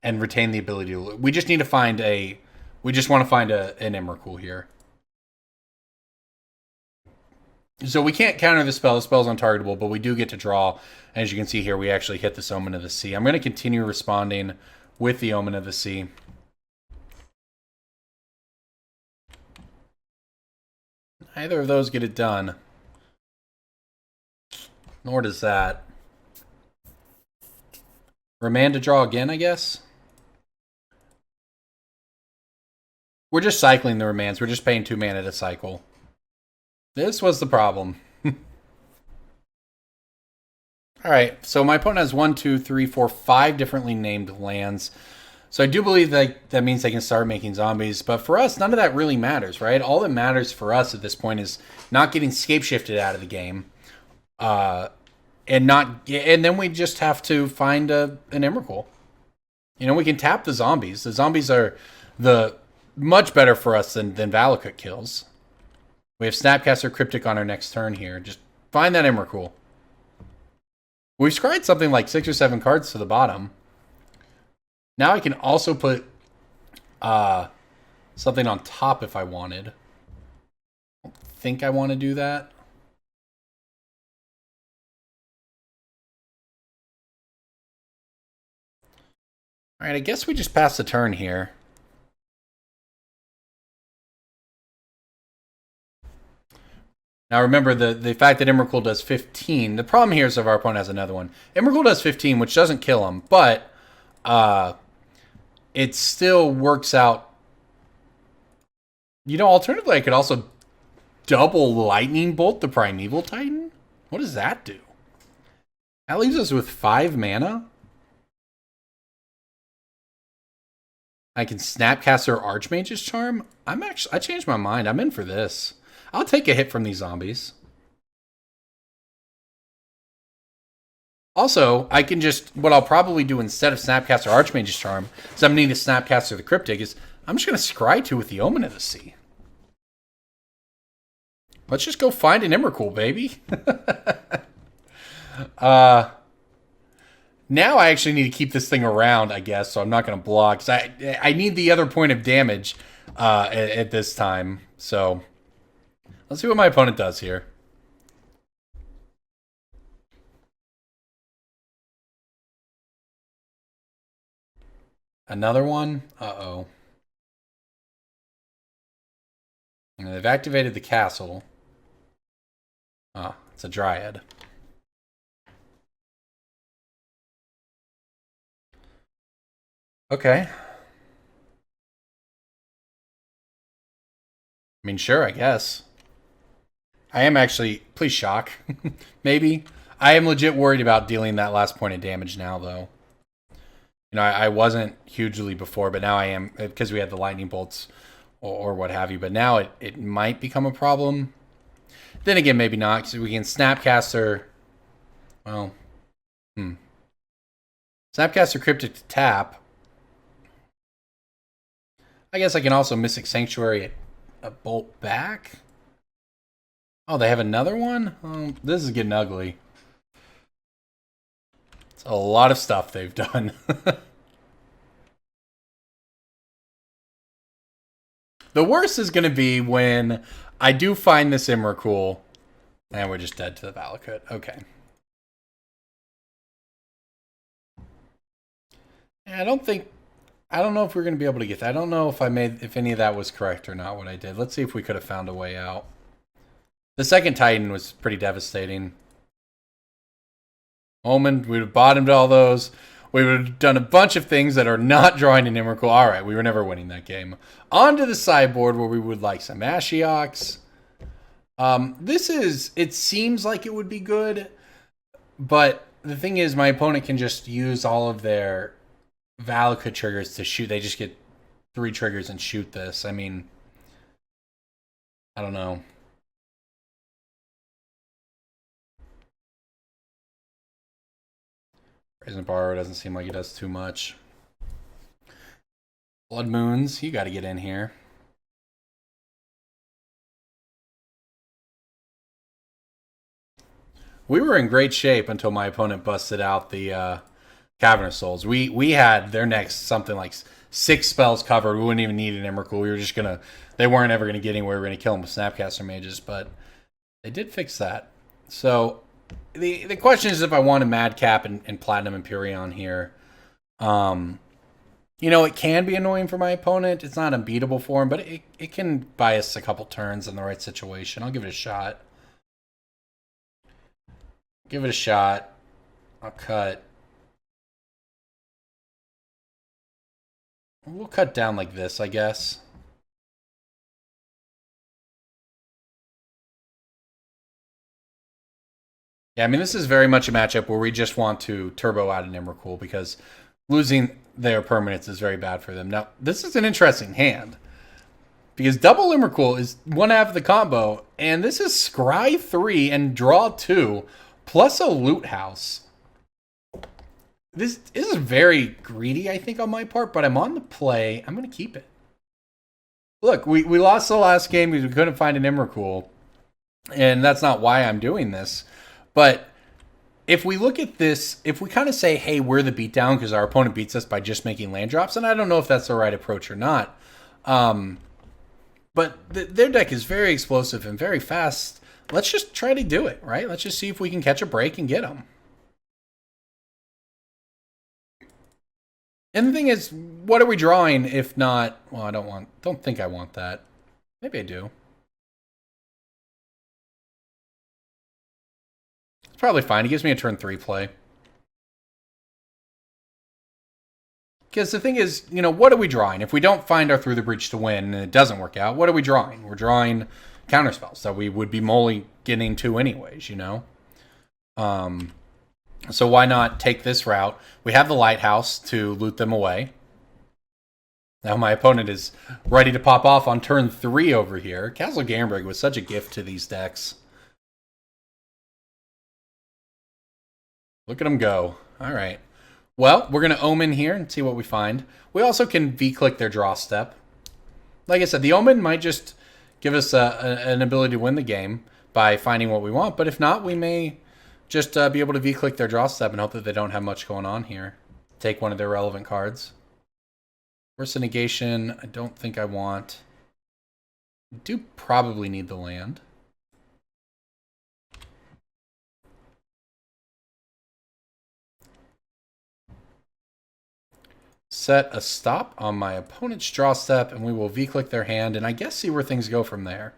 and retain the ability to loot. We just need to find a... We just want to find an Emrakul here. So we can't counter the spell. The spell's untargetable, but we do get to draw. And as you can see here, we actually hit this Omen of the Sea. I'm going to continue responding with the Omen of the Sea. Neither of those get it done. Nor does that. Remand to draw again, I guess? We're just cycling the remands. We're just paying 2 mana to cycle. This was the problem. Alright, so my opponent has 1, 2, 3, 4, 5 differently named lands. So I do believe that means they can start making zombies. But for us, none of that really matters, right? All that matters for us at this point is not getting scape-shifted out of the game. And then we just have to find an Emrakul. You know, we can tap the zombies. The zombies are much better for us than Valakut kills. We have Snapcaster Cryptic on our next turn here. Just find that Emrakul. We've scryed something like 6 or 7 cards to the bottom. Now I can also put something on top if I wanted. I don't think I want to do that. Alright, I guess we just pass the turn here. Now remember, the fact that Emrakul does 15, the problem here is if our opponent has another one. Emrakul does 15, which doesn't kill him, but it still works out. You know, alternatively, I could also double Lightning Bolt the Primeval Titan. What does that do? That leaves us with 5 mana. I can Snapcaster Archmage's Charm. I changed my mind. I'm in for this. I'll take a hit from these zombies. Also, I can just... What I'll probably do instead of Snapcaster Archmage's Charm, is I'm needing to Snapcaster the Cryptic, is I'm just going to scry 2 with the Omen of the Sea. Let's just go find an Emrakul, baby. Now I actually need to keep this thing around, I guess, so I'm not going to block. Cause I need the other point of damage at this time. So let's see what my opponent does here. Another one? Uh-oh. And they've activated the castle. Oh, it's a Dryad. Okay. I mean, sure, I guess. I am actually... Please shock. Maybe. I am legit worried about dealing that last point of damage now, though. You know, I wasn't hugely before, but now I am, because we had the lightning bolts or what have you. But now it might become a problem. Then again, maybe not, because we can Snapcaster... Well... Snapcaster Cryptic to tap. I guess I can also Mystic Sanctuary a bolt back. Oh, they have another one? Oh, this is getting ugly. It's a lot of stuff they've done. The worst is going to be when I do find this Emrakul and we're just dead to the Valakut. Okay. I don't know if we're going to be able to get that. I don't know if if any of that was correct or not, what I did. Let's see if we could have found a way out. The second Titan was pretty devastating. Omen, we would have bottomed all those. We would have done a bunch of things that are not drawing an Emrakul. All right, we were never winning that game. On to the sideboard where we would like some Ashioks. It seems like it would be good, but the thing is my opponent can just use all of their Valakut triggers to shoot. They just get 3 triggers and shoot this. I mean, I don't know. Brazen Borrower doesn't seem like he does too much. Blood Moons, you got to get in here. We were in great shape until my opponent busted out the Cavernous Souls. We had their next something like 6 spells covered. We wouldn't even need an Emrakul. We were just gonna. They weren't ever gonna get anywhere. We were gonna kill them with Snapcaster Mages, but they did fix that. So the question is if I want a Madcap and Platinum Emperion here. You know, it can be annoying for my opponent. It's not unbeatable for him, but it can buy us a couple turns in the right situation. I'll give it a shot. Give it a shot. I'll cut. We'll cut down like this, I guess. Yeah, I mean, this is very much a matchup where we just want to turbo out an Emrakul because losing their permanence is very bad for them. Now, this is an interesting hand because double Emrakul is one half of the combo, and this is scry 3 and draw 2 plus a loot house. This is very greedy, I think, on my part, but I'm on the play. I'm going to keep it. Look, we lost the last game because we couldn't find an Emrakul, and that's not why I'm doing this. But if we look at this, if we kind of say, hey, we're the beatdown because our opponent beats us by just making land drops, and I don't know if that's the right approach or not, but their deck is very explosive and very fast. Let's just try to do it, right? Let's just see if we can catch a break and get them. And the thing is, what are we drawing if not... Well, I don't think I want that. Maybe I do. It's probably fine. He gives me a turn 3 play. Because the thing is, you know, what are we drawing? If we don't find our Through the Breach to win and it doesn't work out, what are we drawing? We're drawing counterspells that we would be getting to anyways, you know? So why not take this route? We have the Lighthouse to loot them away. Now my opponent is ready to pop off on turn 3 over here. Castle Gambrig was such a gift to these decks. Look at them go. All right. Well, we're going to Omen here and see what we find. We also can V-click their draw step. Like I said, the Omen might just give us an ability to win the game by finding what we want. But if not, we may just be able to V-click their draw step and hope that they don't have much going on here. Take one of their relevant cards. Force of Negation, I don't think I want. I do probably need the land. Set a stop on my opponent's draw step, and we will V-click their hand, and I guess see where things go from there.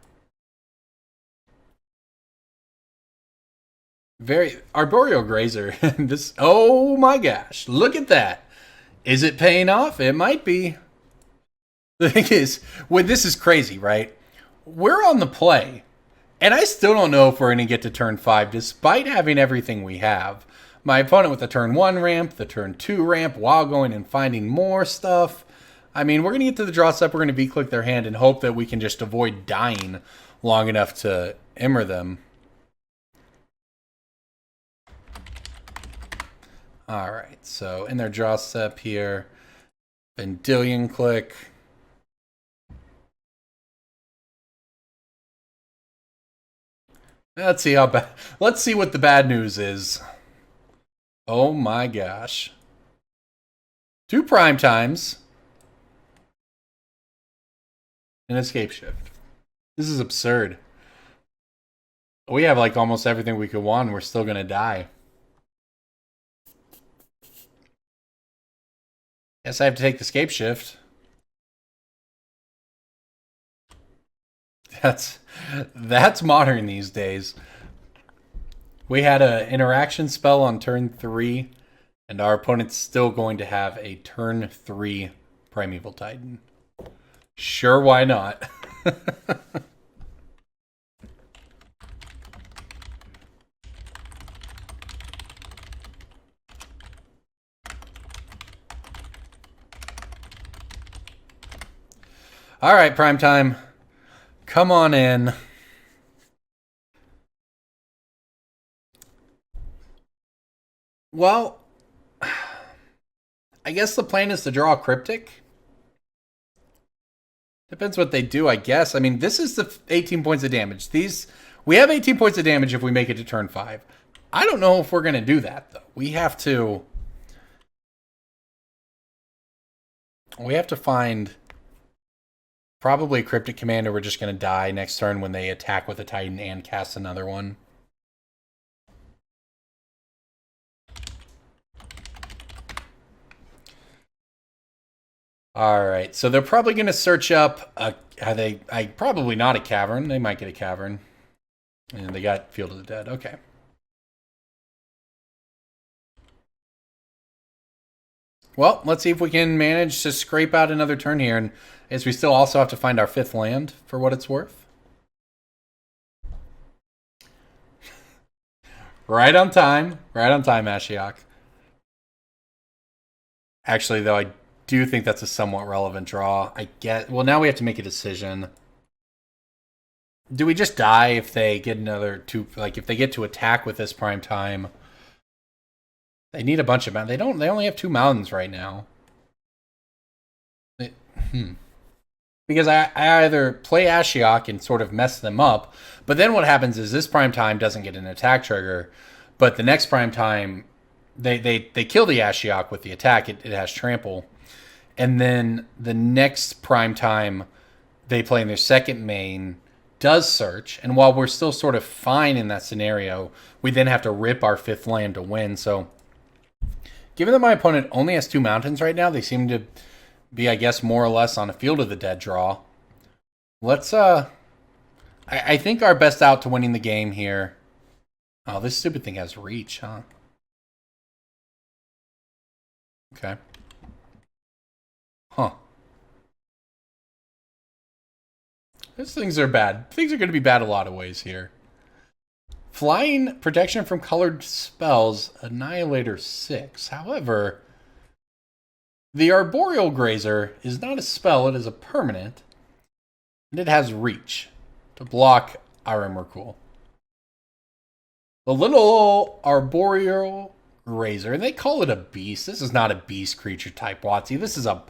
Arboreal Grazer. This, oh my gosh, look at that. Is it paying off? It might be. The thing is, this is crazy, right? We're on the play, and I still don't know if we're going to get to turn 5, despite having everything we have. My opponent with the turn 1 ramp, the turn 2 ramp, while going and finding more stuff. I mean, we're going to get to the draw step, we're going to V-click their hand and hope that we can just avoid dying long enough to Emmer them. Alright, so in their draw step here, Vendilion Clique. Let's see let's see what the bad news is. Oh my gosh. 2 prime times. An escape shift. This is absurd. We have like almost everything we could want and we're still gonna die. Guess I have to take the escape shift. That's modern these days. We had an interaction spell on turn 3, and our opponent's still going to have a turn 3 Primeval Titan. Sure, why not? All right, prime time. Come on in. Well, I guess the plan is to draw a Cryptic. Depends what they do, I guess. I mean, this is the 18 points of damage. We have 18 points of damage if we make it to turn 5. I don't know if we're going to do that, though. We have to find probably a Cryptic Command, or we're just going to die next turn when they attack with a Titan and cast another one. Alright, so they're probably going to search up probably not a cavern. They might get a cavern. And they got Field of the Dead. Okay. Well, let's see if we can manage to scrape out another turn here. And as we still also have to find our 5th land, for what it's worth. Right on time. Right on time, Ashiok. Actually, though, I do think that's a somewhat relevant draw. Well, now we have to make a decision. Do we just die if they get another 2? Like, if they get to attack with this prime time? They need a bunch of mountains. They only have 2 mountains right now. Because I either play Ashiok and sort of mess them up, but then what happens is this prime time doesn't get an attack trigger, but the next prime time they kill the Ashiok with the attack. It has trample. And then the next prime time they play in their second main does search. And while we're still sort of fine in that scenario, we then have to rip our 5th land to win. So given that my opponent only has 2 mountains right now, they seem to be, I guess, more or less on a Field of the Dead draw. Let's, I think our best out to winning the game here. Oh, this stupid thing has reach, huh? Okay. Huh. These things are bad. Things are going to be bad a lot of ways here. Flying, protection from colored spells, Annihilator 6. However, the Arboreal Grazer is not a spell, it is a permanent. And it has reach to block our Emrakul. The little Arboreal Grazer, and they call it a beast. This is not a beast creature type, Watsy. This is a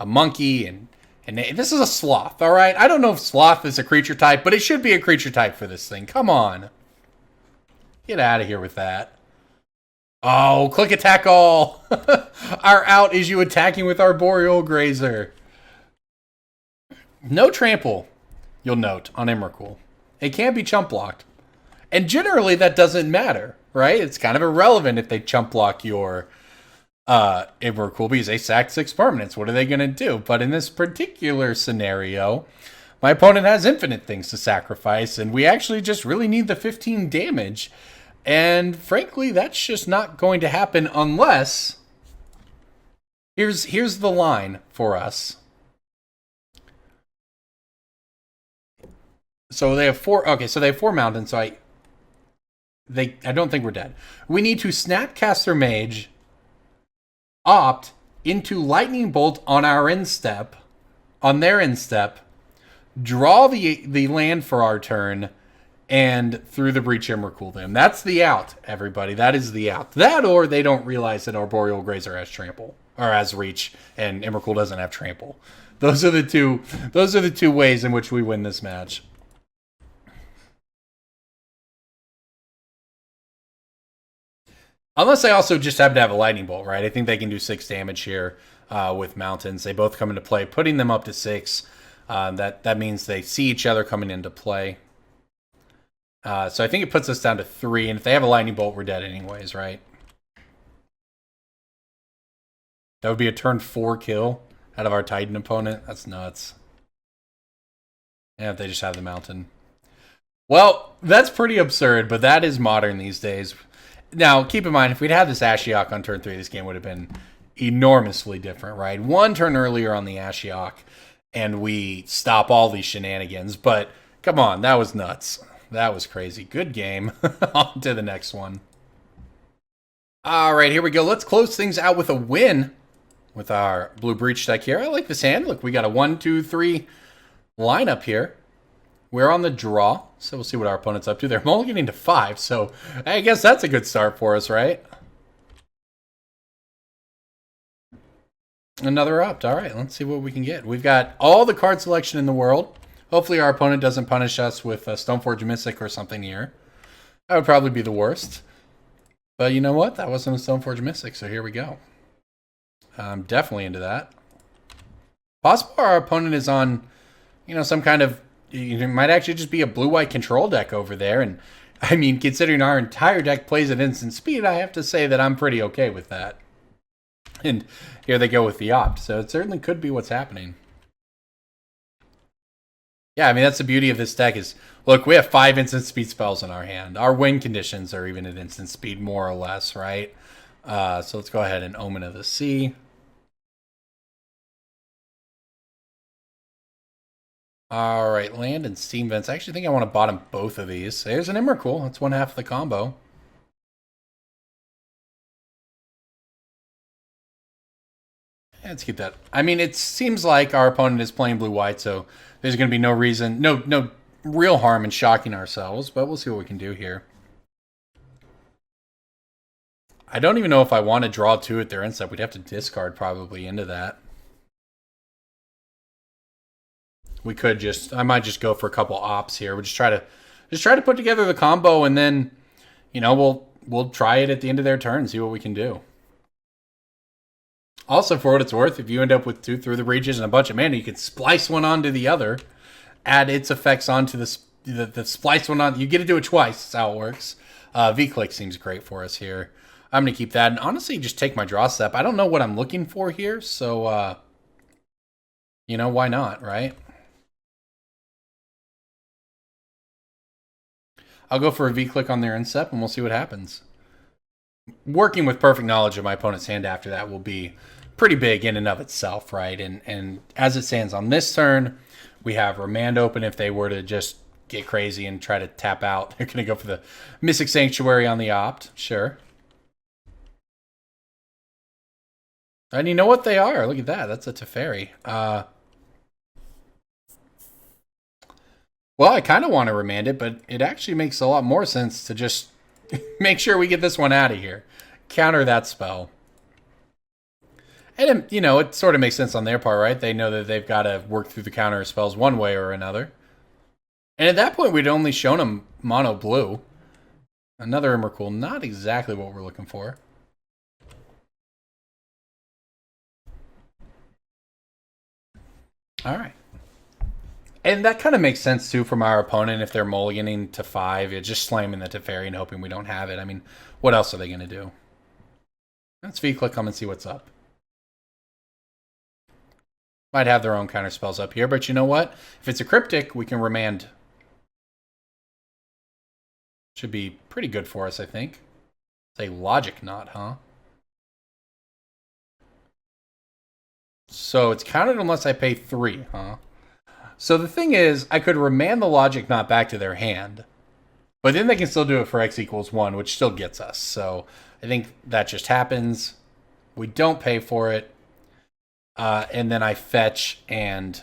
monkey, and this is a sloth, all right? I don't know if sloth is a creature type, but it should be a creature type for this thing. Come on. Get out of here with that. Oh, click attack all. Our out is you attacking with Arboreal Grazer. No trample, you'll note, on Emrakul. It can't be chump blocked. And generally that doesn't matter, right? It's kind of irrelevant if they chump block your Emrakul because they sacked 6 permanents. What are they going to do? But in this particular scenario, my opponent has infinite things to sacrifice, and we actually just really need the 15 damage. And frankly, that's just not going to happen unless... Here's the line for us. So they have 4... Okay, so they have 4 mountains, so I don't think we're dead. We need to Snapcaster Mage, opt into Lightning Bolt on our end step, on their end step, draw the land for our turn, and through the Breach Emrakul them. That's the out, everybody. That is the out. That, or they don't realize that Arboreal Grazer has trample, or has reach, and Emrakul doesn't have trample. Those are the two ways in which we win this match. Unless they also just happen to have a Lightning Bolt, right? I think they can do 6 damage here with Mountains. They both come into play, putting them up to 6. That means they see each other coming into play. So I think it puts us down to 3. And if they have a Lightning Bolt, we're dead anyways, right? That would be a turn 4 kill out of our Titan opponent. That's nuts. Yeah, if they just have the Mountain. Well, that's pretty absurd, but that is modern these days. Now, keep in mind, if we'd had this Ashiok on turn 3, this game would have been enormously different, right? 1 turn earlier on the Ashiok, and we stop all these shenanigans. But, come on, that was nuts. That was crazy. Good game. On to the next one. All right, here we go. Let's close things out with a win with our Blue Breach deck here. I like this hand. Look, we got a 1, 2, 3 lineup here. We're on the draw, so we'll see what our opponent's up to. They're only getting to 5, so I guess that's a good start for us, right? Another opt. All right, let's see what we can get. We've got all the card selection in the world. Hopefully our opponent doesn't punish us with a Stoneforge Mystic or something here. That would probably be the worst. But you know what? That wasn't a Stoneforge Mystic, so here we go. I'm definitely into that. Possible our opponent is on, you know, some kind of... It might actually just be a blue-white control deck over there. And, I mean, considering our entire deck plays at instant speed, I have to say that I'm pretty okay with that. And here they go with the opt. So it certainly could be what's happening. Yeah, I mean, that's the beauty of this deck is, look, we have 5 instant speed spells in our hand. Our win conditions are even at instant speed, more or less, right? So let's go ahead and Omen of the Sea. All right, land and steam vents. I actually think I want to bottom both of these. There's an Emrakul. That's one half of the combo. Let's keep that. I mean, it seems like our opponent is playing blue-white, so there's going to be no reason, no real harm in shocking ourselves, but we'll see what we can do here. I don't even know if I want to draw 2 at their instep. We'd have to discard probably into that. We could just, I might just go for a couple ops here. We'll just try to put together the combo, and then, you know, we'll try it at the end of their turn, see what we can do. Also, for what it's worth, if you end up with 2 Through the Breaches and a bunch of mana, you can splice one onto the other, add its effects onto the splice one on. You get to do it twice. That's how it works. V-Clique seems great for us here. I'm going to keep that. And honestly, just take my draw step. I don't know what I'm looking for here, so, you know, why not, right? I'll go for a V-Clique on their instep, and we'll see what happens. Working with perfect knowledge of my opponent's hand after that will be pretty big in and of itself, right? And as it stands on this turn, we have Remand open. If they were to just get crazy and try to tap out, they're going to go for the Mystic Sanctuary on the opt. Sure. And you know what they are? Look at that. That's a Teferi. Well, I kind of want to Remand it, but it actually makes a lot more sense to just make sure we get this one out of here. Counter that spell. And, you know, it sort of makes sense on their part, right? They know that they've got to work through the counter spells one way or another. And at that point, we'd only shown them mono blue. Another Emrakul. Not exactly what we're looking for. All right. And that kind of makes sense, too, from our opponent. If they're mulliganing to 5, it's just slamming the Teferi and hoping we don't have it. I mean, what else are they going to do? Let's V-Click come and see what's up. Might have their own counter spells up here, but you know what? If it's a Cryptic, we can Remand. Should be pretty good for us, I think. It's a Logic Knot, huh? So it's counted unless I pay 3, huh? So the thing is, I could Remand the Logic Knot back to their hand, but then they can still do it for X equals 1, which still gets us. So I think that just happens. We don't pay for it. And then I fetch and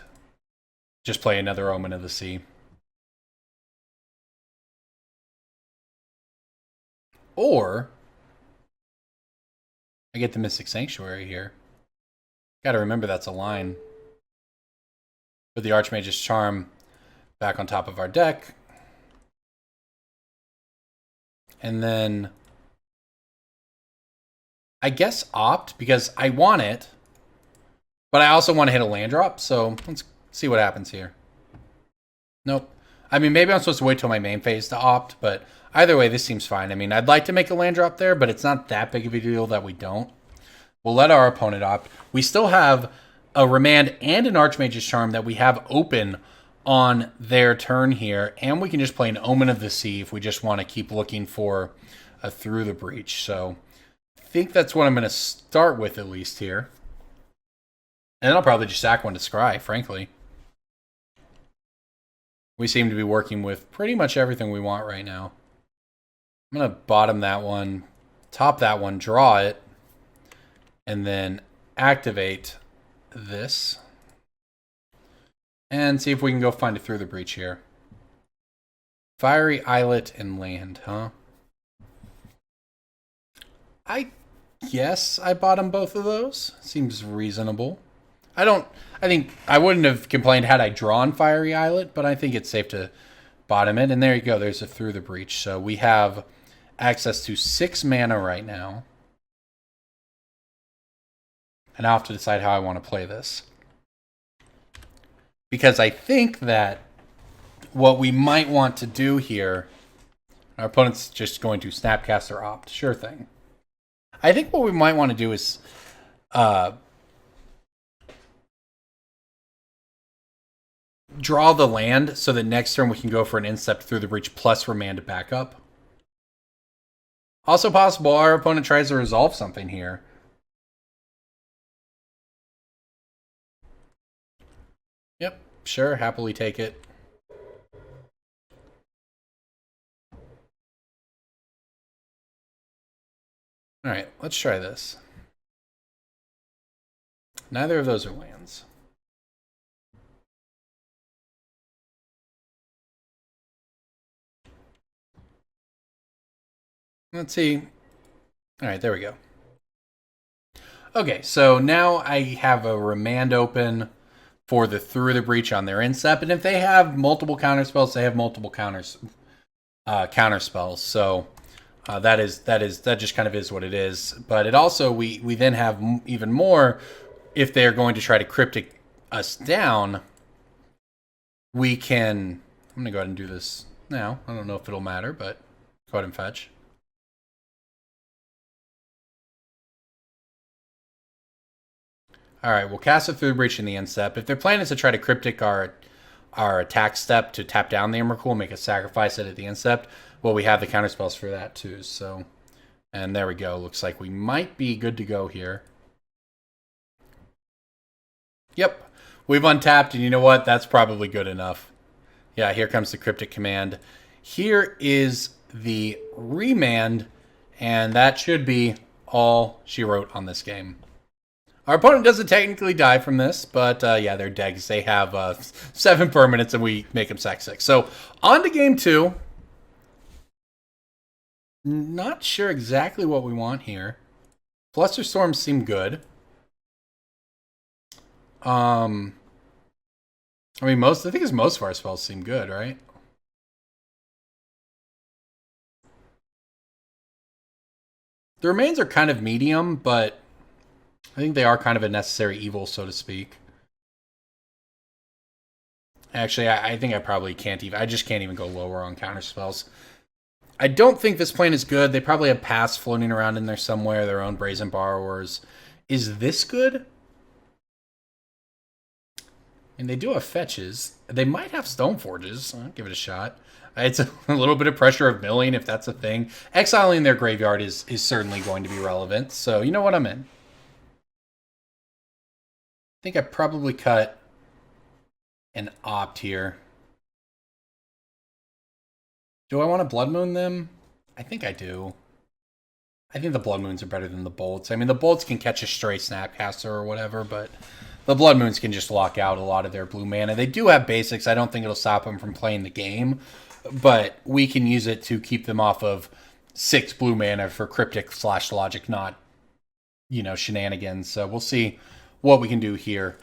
just play another Omen of the Sea. Or I get the Mystic Sanctuary here. Got to remember that's a line. Put the Archmage's Charm back on top of our deck. And then I guess opt because I want it. But I also want to hit a land drop, so let's see what happens here. Nope. I mean, maybe I'm supposed to wait till my main phase to opt, but either way, this seems fine. I mean, I'd like to make a land drop there, but it's not that big of a deal that we don't. We'll let our opponent opt. We still have a Remand and an Archmage's Charm that we have open on their turn here, and we can just play an Omen of the Sea if we just want to keep looking for a Through the Breach. So I think that's what I'm going to start with at least here. And then I'll probably just sack one to Scry, frankly. We seem to be working with pretty much everything we want right now. I'm going to bottom that one, top that one, draw it, and then activate this. And see if we can go find it Through the Breach here. Fiery Islet and land, huh? I yes, I bottom both of those. Seems reasonable. I think I wouldn't have complained had I drawn Fiery Islet, but I think it's safe to bottom it. And there you go. There's a Through the Breach. So we have access to 6 mana right now. And I'll have to decide how I want to play this. Because I think that what we might want to do here, our opponent's just going to Snapcaster Opt. Sure thing. I think what we might want to do is draw the land so that next turn we can go for an Incept Through the Breach plus Remand backup. Also possible our opponent tries to resolve something here. Yep, sure, happily take it. Alright, let's try this. Neither of those are lands. Let's see. Alright, there we go. Okay, so now I have a Remand open for the Through the Breach on their Incept, and if they have multiple counterspells, they have multiple counterspells. So that just kind of is what it is. But it also we then have even more if they are going to try to Cryptic us down. We can. I'm gonna go ahead and do this now. I don't know if it'll matter, but go ahead and fetch. Alright, we'll cast it Through the Breach in the Incept. If their plan is to try to Cryptic our attack step to tap down the Emrakul, make a sacrifice it at the Incept, well, we have the counterspells for that too. So, and there we go. Looks like we might be good to go here. Yep, we've untapped, and you know what? That's probably good enough. Yeah, here comes the Cryptic Command. Here is the Remand, and that should be all she wrote on this game. Our opponent doesn't technically die from this, but yeah, they're dead because they have 7 permanents and we make them sack 6. So, on to game 2. Not sure exactly what we want here. Flusterstorms seem good. I mean, I think most of our spells seem good, right? The remains are kind of medium, but I think they are kind of a necessary evil, so to speak. Actually, I think I probably can't even. I just can't even go lower on counterspells. I don't think this plane is good. They probably have paths floating around in there somewhere, their own Brazen Borrowers. Is this good? And they do have fetches. They might have Stoneforges. I'll give it a shot. It's a little bit of pressure of milling, if that's a thing. Exiling their graveyard is certainly going to be relevant. So, you know what I'm in. I think I probably cut an Opt here. Do I want to Blood Moon them? I think I do. I think the Blood Moons are better than the Bolts. I mean, the Bolts can catch a stray Snapcaster or whatever, but the Blood Moons can just lock out a lot of their blue mana. They do have basics. I don't think it'll stop them from playing the game, but we can use it to keep them off of 6 blue mana for Cryptic / Logic, not, you know, shenanigans. So we'll see what we can do here.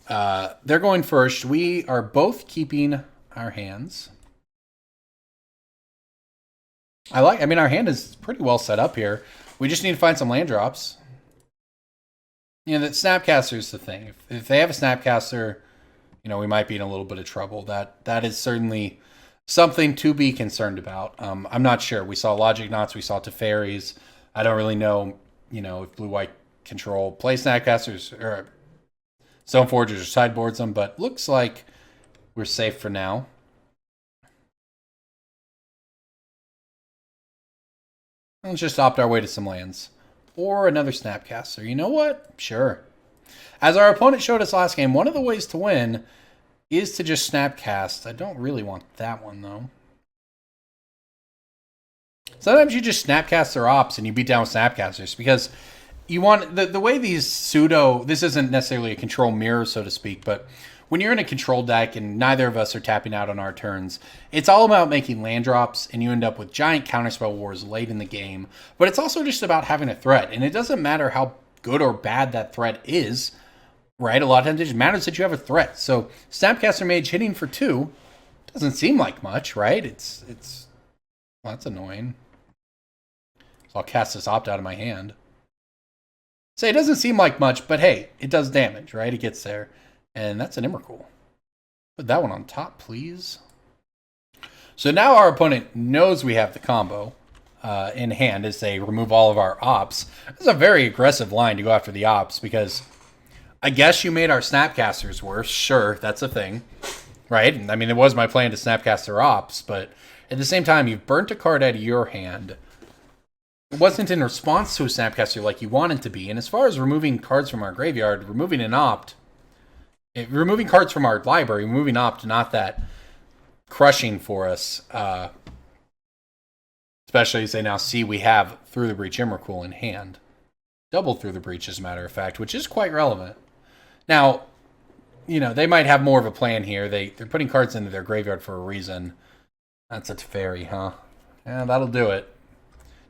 They're going first. We are both keeping our hands. I mean, our hand is pretty well set up here. We just need to find some land drops. You know, that Snapcaster is the thing. If they have a Snapcaster, you know, we might be in a little bit of trouble. That is certainly something to be concerned about. I'm not sure. We saw Logic Knots. We saw Teferis. I don't really know, you know, if Blue-White Control play Snapcasters or Stoneforgers or sideboards them, but looks like we're safe for now. Let's just opt our way to some lands. Or another Snapcaster. You know what? Sure. As our opponent showed us last game, one of the ways to win is to just Snapcast. I don't really want that one, though. Sometimes you just Snapcast their ops and you beat down with Snapcasters because you want the way these this isn't necessarily a control mirror, so to speak, but when you're in a control deck and neither of us are tapping out on our turns, it's all about making land drops, and you end up with giant counterspell wars late in the game. But it's also just about having a threat, and it doesn't matter how good or bad that threat is, right? A lot of times it just matters that you have a threat. So Snapcaster Mage hitting for 2 doesn't seem like much, right? Well, that's annoying. So I'll cast this Opt out of my hand. So it doesn't seem like much, but hey, it does damage, right? It gets there. And that's an Emrakul. Put that one on top, please. So now our opponent knows we have the combo in hand as they remove all of our ops. It's a very aggressive line to go after the ops because I guess you made our Snapcasters worse. Sure, that's a thing, right? I mean, it was my plan to Snapcaster ops, but at the same time, you've burnt a card out of your hand. It wasn't in response to a Snapcaster like you wanted to be. And as far as removing cards from our graveyard, removing an opt, removing cards from our library, removing opt, not that crushing for us. Especially as they now see we have Through the Breach Emrakul in hand. Double Through the Breach, as a matter of fact, which is quite relevant. Now, you know, they might have more of a plan here. They're putting cards into their graveyard for a reason. That's a Teferi, huh? Yeah, that'll do it.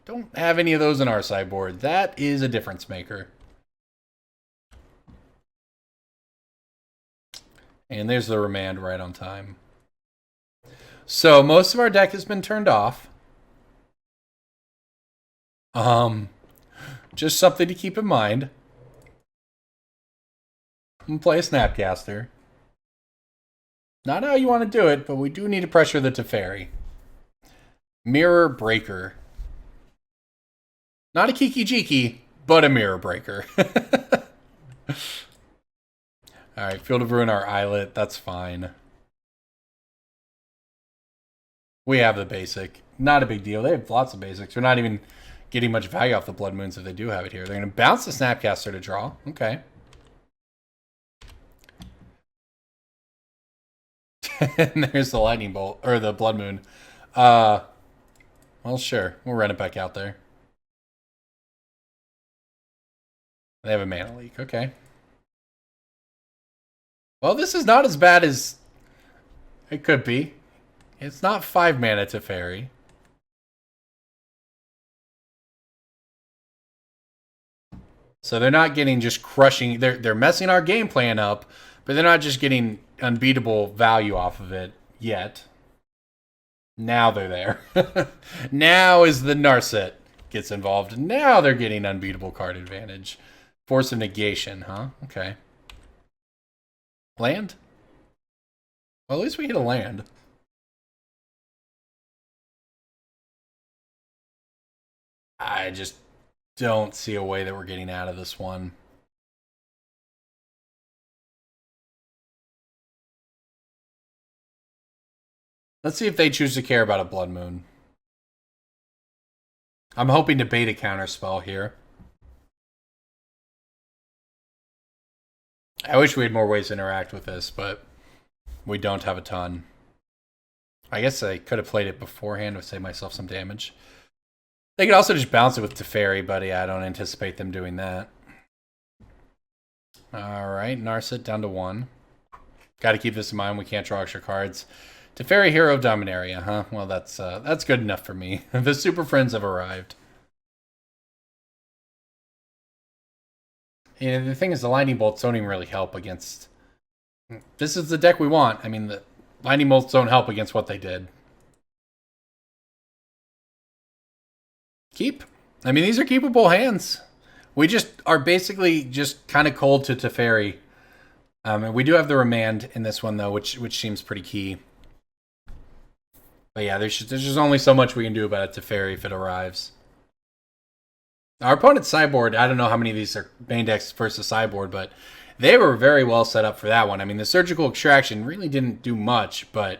Don't have any of those in our sideboard. That is a difference maker. And there's the Remand right on time. So most of our deck has been turned off. Just something to keep in mind. I'm going to play a Snapcaster. Not how you want to do it, but we do need to pressure the Teferi. Mirror Breaker. Not a Kiki-Jiki, but a Mirror Breaker. Alright, Field of Ruin our Islet. That's fine. We have the basic. Not a big deal. They have lots of basics. We're not even getting much value off the Blood Moons if they do have it here. They're going to bounce the Snapcaster to draw. Okay. And there's the Lightning Bolt, or the Blood Moon. Well, sure. We'll run it back out there. They have a mana leak. Okay. Well, this is not as bad as it could be. It's not 5 mana Teferi. So they're not getting just crushing. They're messing our game plan up, but they're not just getting unbeatable value off of it yet. Now they're there. Now is the Narset gets involved. Now they're getting unbeatable card advantage. Force of Negation, huh? Okay. Land? Well, at least we hit a land. I just don't see a way that we're getting out of this one. Let's see if they choose to care about a Blood Moon. I'm hoping to bait a counterspell here. I wish we had more ways to interact with this, but we don't have a ton. I guess I could have played it beforehand to save myself some damage. They could also just bounce it with Teferi, but yeah, I don't anticipate them doing that. Alright, Narset down to 1. Got to keep this in mind, we can't draw extra cards. Teferi Hero of Dominaria, huh? Well, that's good enough for me. The Super Friends have arrived. Yeah, the thing is, the Lightning Bolts don't even really help against... This is the deck we want. I mean, the Lightning Bolts don't help against what they did. Keep. I mean, these are keepable hands. We just are basically just kind of cold to Teferi. And we do have the Remand in this one, though, which seems pretty key. But yeah, there's just only so much we can do about a Teferi if it arrives. Our opponent's sideboard, I don't know how many of these are main decks versus sideboard, but they were very well set up for that one. I mean, the Surgical Extraction really didn't do much, but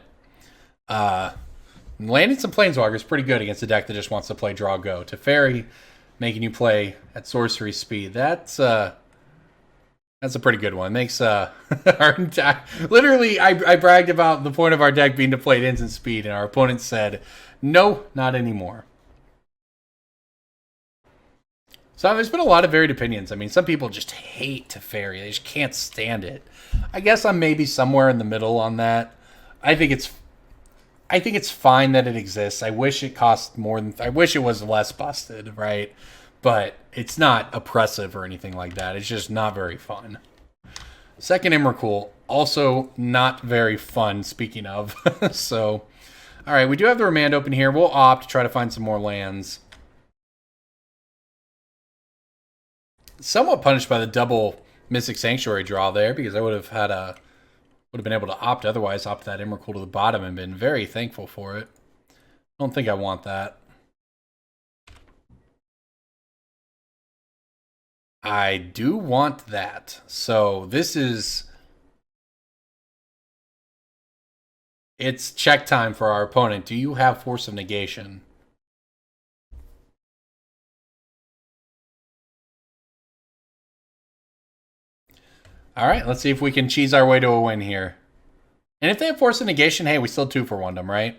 landing some Planeswalkers is pretty good against a deck that just wants to play draw go. Teferi making you play at sorcery speed. That's a pretty good one. It makes our entire... Literally, I bragged about the point of our deck being to play at instant speed, and our opponent said, no, not anymore. So there's been a lot of varied opinions. I mean, some people just hate Teferi. They just can't stand it. I guess I'm maybe somewhere in the middle on that. I think it's fine that it exists. I wish it cost more than... I wish it was less busted, right? But it's not oppressive or anything like that. It's just not very fun. Second Emrakul, also not very fun, speaking of. So, all right, we do have the Remand open here. We'll opt to try to find some more lands. Somewhat punished by the double Mystic Sanctuary draw there, because I would have been able to opt otherwise, opt that Emrakul to the bottom and been very thankful for it. I don't think I want that. I do want that. So this is... It's check time for our opponent. Do you have Force of Negation? All right, let's see if we can cheese our way to a win here. And if they have Force of Negation, hey, we still 2-for-1 them, right?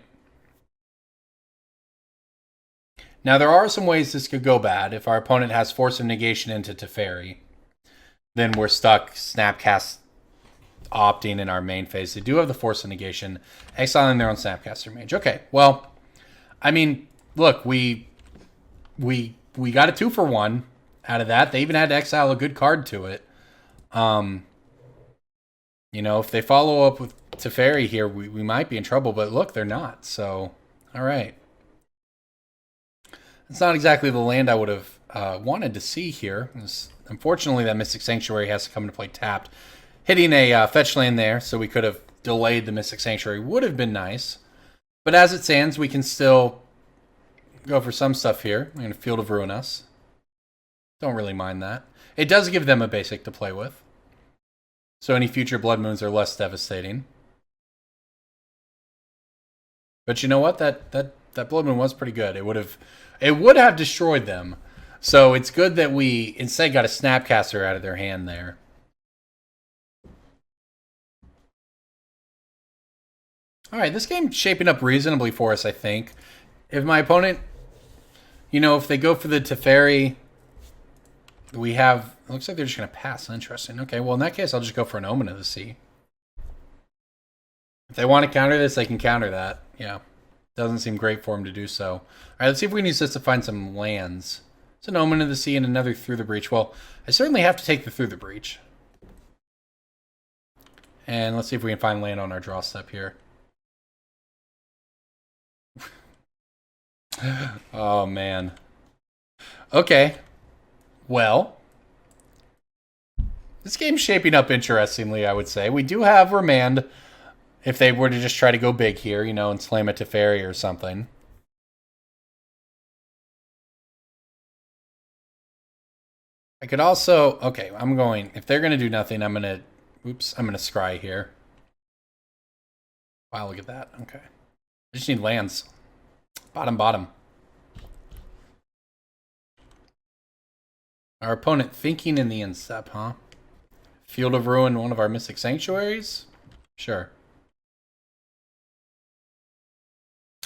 Now, there are some ways this could go bad. If our opponent has Force of Negation into Teferi, then we're stuck Snapcast opting in our main phase. They do have the Force of Negation, exiling their own Snapcaster Mage. Okay, well, I mean, look, we got a 2-for-1 out of that. They even had to exile a good card to it. You know, if they follow up with Teferi here, we might be in trouble, but look, they're not. So, all right. It's not exactly the land I would have wanted to see here. Unfortunately, that Mystic Sanctuary has to come into play tapped. Hitting a fetch land there, so we could have delayed the Mystic Sanctuary, would have been nice. But as it stands, we can still go for some stuff here. We're going to Field of Ruin us. Don't really mind that. It does give them a basic to play with. So any future Blood Moons are less devastating. But you know what? That Blood Moon was pretty good. It would have destroyed them. So it's good that we instead got a Snapcaster out of their hand there. All right, this game's shaping up reasonably for us, I think. If my opponent, you know, if they go for the Teferi, we have... It looks like they're just going to pass. Interesting. Okay, well, in that case, I'll just go for an Omen of the Sea. If they want to counter this, they can counter that. Yeah. Doesn't seem great for them to do so. All right, let's see if we can use this to find some lands. It's an Omen of the Sea and another Through the Breach. Well, I certainly have to take the Through the Breach. And let's see if we can find land on our draw step here. Oh, man. Okay. Well, this game's shaping up interestingly, I would say. We do have Remand if they were to just try to go big here, you know, and slam a Teferi or something. I could also... Okay, I'm going... If they're going to do nothing, I'm going to... Oops, I'm going to scry here. Wow, look at that. Okay. I just need lands. Bottom. Our opponent thinking in the instep, huh? Field of Ruin, one of our Mystic Sanctuaries? Sure.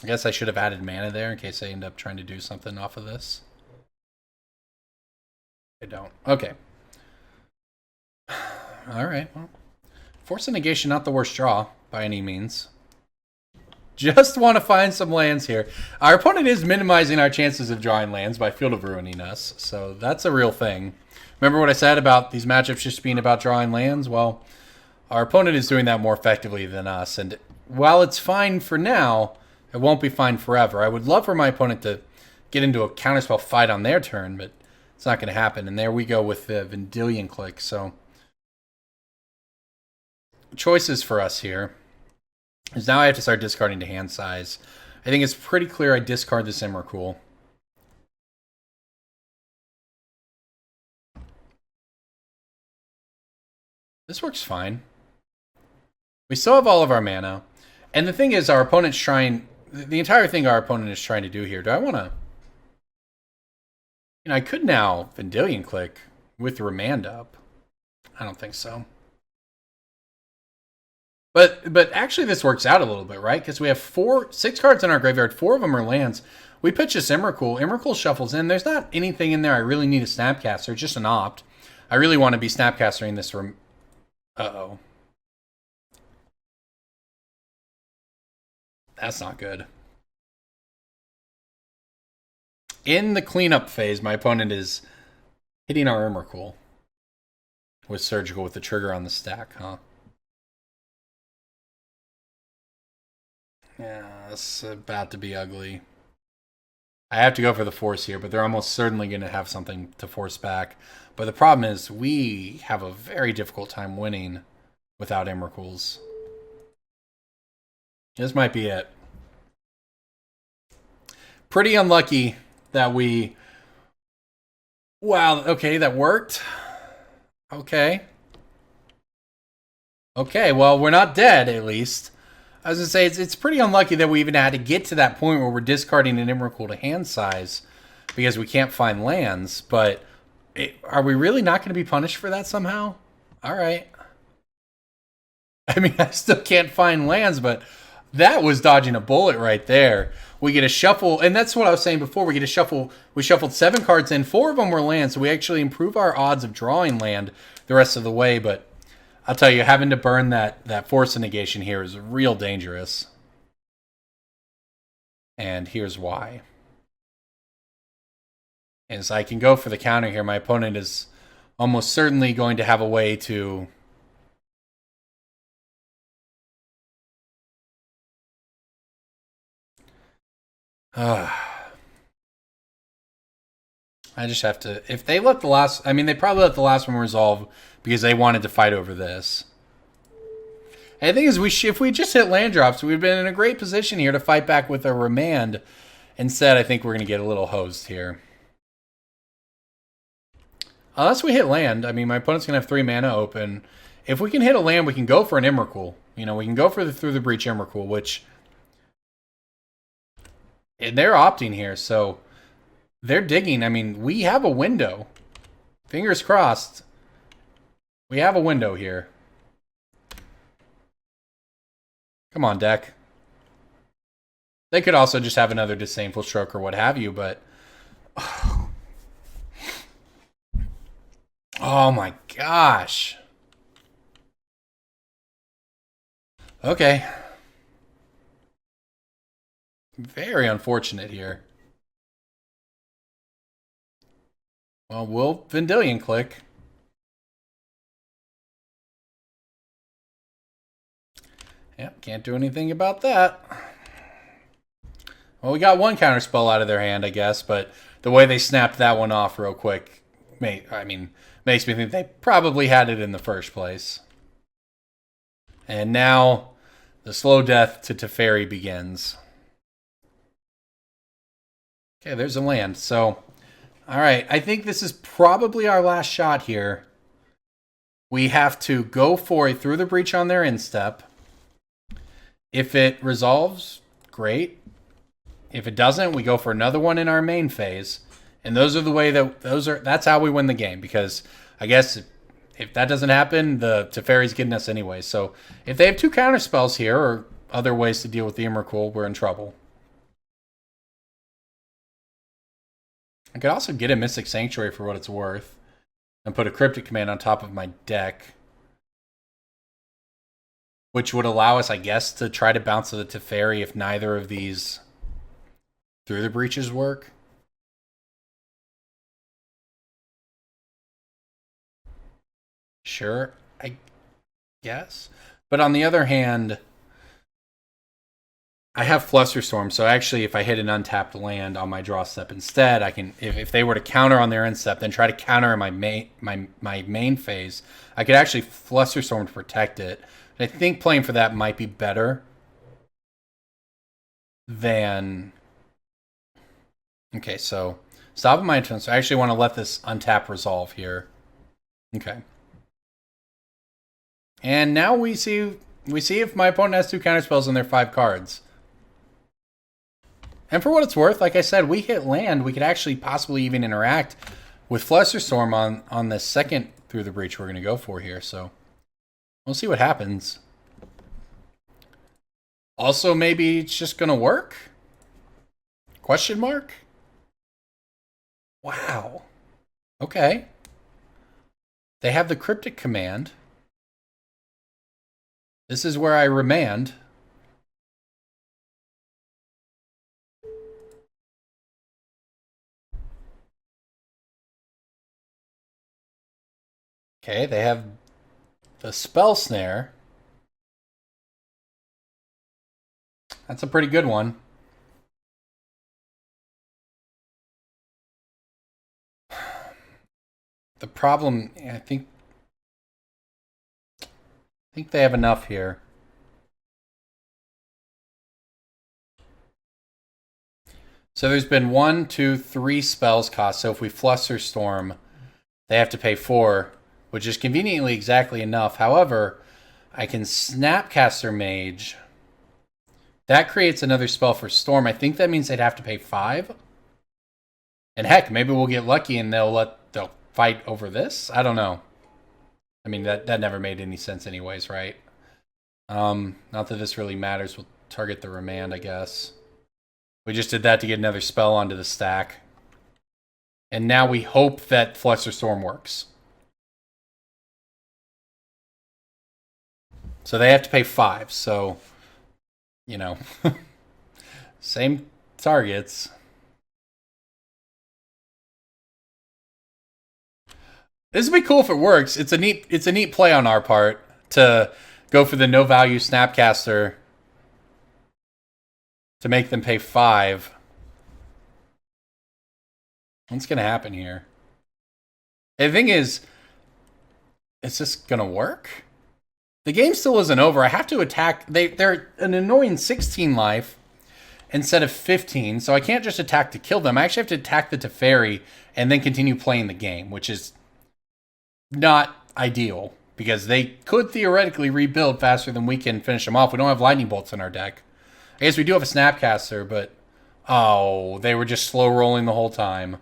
I guess I should have added mana there in case I end up trying to do something off of this. I don't. Okay. Alright, well. Force of Negation, not the worst draw, by any means. Just want to find some lands here. Our opponent is minimizing our chances of drawing lands by Field of Ruining us, so that's a real thing. Remember what I said about these matchups just being about drawing lands? Well, our opponent is doing that more effectively than us, and while it's fine for now, it won't be fine forever. I would love for my opponent to get into a counterspell fight on their turn, but it's not going to happen. And there we go with the Vendilion Clique. So, choices for us here is now I have to start discarding to hand size. I think it's pretty clear I discard this Emrakul. This works fine. We still have all of our mana. And the thing is, our opponent's trying... The entire thing our opponent is trying to do here... Do I want to... You know, I could now Vendilion Clique with Remand up. I don't think so. But actually this works out a little bit, right? Because we have 6 cards in our graveyard. 4 of them are lands. we pitch this Emrakul. Emrakul shuffles in. There's not anything in there I really need a Snapcaster, just an opt. I really want to be Snapcastering this from... Uh-oh. That's not good. In the cleanup phase, my opponent is hitting our Emrakul with Surgical with the trigger on the stack, huh? Yeah, that's about to be ugly. I have to go for the force here, but they're almost certainly going to have something to force back. But the problem is we have a very difficult time winning without Emrakuls. This might be it. Pretty unlucky that we... Wow, okay, that worked. Okay. Okay, well, we're not dead, at least. I was going to say, it's pretty unlucky that we even had to get to that point where we're discarding an Emrakul to hand size because we can't find lands, but are we really not going to be punished for that somehow? All right. I mean, I still can't find lands, but that was dodging a bullet right there. We get a shuffle, and that's what I was saying before. We get a shuffle. We shuffled 7 cards in. 4 of them were lands, so we actually improve our odds of drawing land the rest of the way, but I'll tell you, having to burn that Force of Negation here is real dangerous. And here's why. As I can go for the counter here, my opponent is almost certainly going to have a way to... I just have to... If they let the last... I mean, they probably let the last one resolve because they wanted to fight over this. And the thing is, if we just hit land drops, we've been in a great position here to fight back with a Remand. Instead, I think we're going to get a little hosed here. Unless we hit land, I mean, my opponent's going to have 3 mana open. If we can hit a land, we can go for an Emrakul. You know, we can go for the Through the Breach Emrakul, which... And they're opting here, so... They're digging. I mean, we have a window. Fingers crossed. We have a window here. Come on, deck. They could also just have another Disdainful Stroke or what have you, but... Oh my gosh. Okay. Very unfortunate here. Well, we'll Vendilion Clique. Yep, can't do anything about that. Well, we got one counterspell out of their hand, I guess, but the way they snapped that one off real quick, makes me think they probably had it in the first place. And now the slow death to Teferi begins. Okay, there's a land. So, all right, I think this is probably our last shot here. We have to go for a Through the Breach on their instep. If it resolves, great. If it doesn't, we go for another one in our main phase. And those are the way that's how we win the game. Because I guess if that doesn't happen, the Teferi's getting us anyway. So if they have 2 counter spells here or other ways to deal with the Emrakul, we're in trouble. I could also get a Mystic Sanctuary for what it's worth. And put a Cryptic Command on top of my deck. Which would allow us, I guess, to try to bounce to the Teferi if neither of these Through the Breaches work. Sure, I guess. But on the other hand, I have Flusterstorm, so actually if I hit an untapped land on my draw step instead, I can, if they were to counter on their end step, then try to counter in my main phase, I could actually Flusterstorm to protect it. And I think playing for that might be better than... Okay, so stop my turn. So I actually want to let this untap resolve here. Okay. And now we see if my opponent has 2 counterspells on their 5 cards. And for what it's worth, like I said, we hit land. We could actually possibly even interact with Flusterstorm on the second Through the Breach we're going to go for here. So we'll see what happens. Also, maybe it's just going to work. Question mark? Wow. Okay. They have the Cryptic Command. This is where I remand. Okay, they have the Spell Snare. That's a pretty good one. The problem, I think they have enough here. So there's been 1, 2, 3 spells cost. So if we Flusterstorm, they have to pay 4, which is conveniently exactly enough. However, I can Snapcaster Mage. That creates another spell for Storm. I think that means they'd have to pay 5. And heck, maybe we'll get lucky and they'll fight over this. I don't know. I mean, that never made any sense anyways, right? Not that this really matters. We'll target the Remand, I guess. We just did that to get another spell onto the stack. And now we hope that Flusterstorm works. So they have to pay 5, so, you know, same targets. This would be cool if it works. It's a neat play on our part to go for the no value Snapcaster to make them pay 5. What's gonna happen here? And the thing is this gonna work? The game still isn't over. I have to attack. They're an annoying 16 life instead of 15, so I can't just attack to kill them. I actually have to attack the Teferi and then continue playing the game, which is not ideal because they could theoretically rebuild faster than we can finish them off. We don't have lightning bolts in our deck. I guess we do have a Snapcaster, but oh, they were just slow rolling the whole time.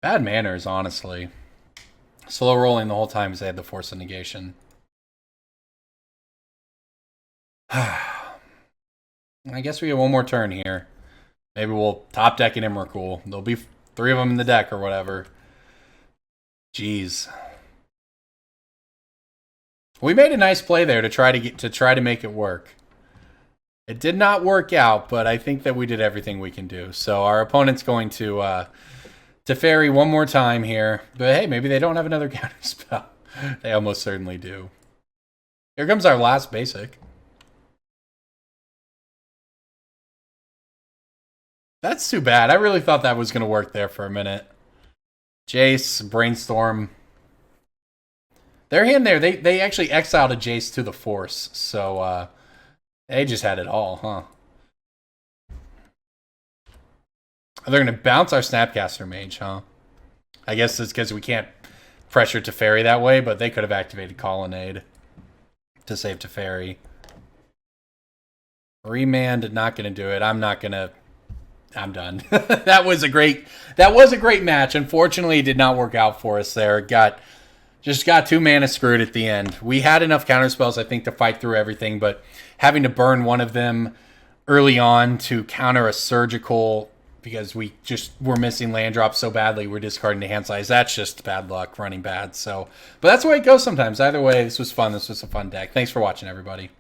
Bad manners, honestly. Slow rolling the whole time as they had the Force of Negation. I guess we get one more turn here. Maybe we'll top deck an Emrakul. There'll be 3 of them in the deck or whatever. Jeez. We made a nice play there to try to make it work. It did not work out, but I think that we did everything we can do. So our opponent's going to Teferi one more time here. But hey, maybe they don't have another counter spell. They almost certainly do. Here comes our last basic. That's too bad. I really thought that was going to work there for a minute. Jace, Brainstorm. Their hand there, they actually exiled a Jace to the Force. So they just had it all, huh? They're going to bounce our Snapcaster Mage, huh? I guess it's because we can't pressure Teferi that way, but they could have activated Colonnade to save Teferi. Remand, not going to do it. I'm done. That was a great match. Unfortunately, it did not work out for us there. Just got 2 mana screwed at the end. We had enough counterspells, I think, to fight through everything, but having to burn one of them early on to counter a surgical because we just were missing land drops so badly, we're discarding the hand size. That's just bad luck running bad. So, but that's the way it goes sometimes. Either way, this was fun. This was a fun deck. Thanks for watching, everybody.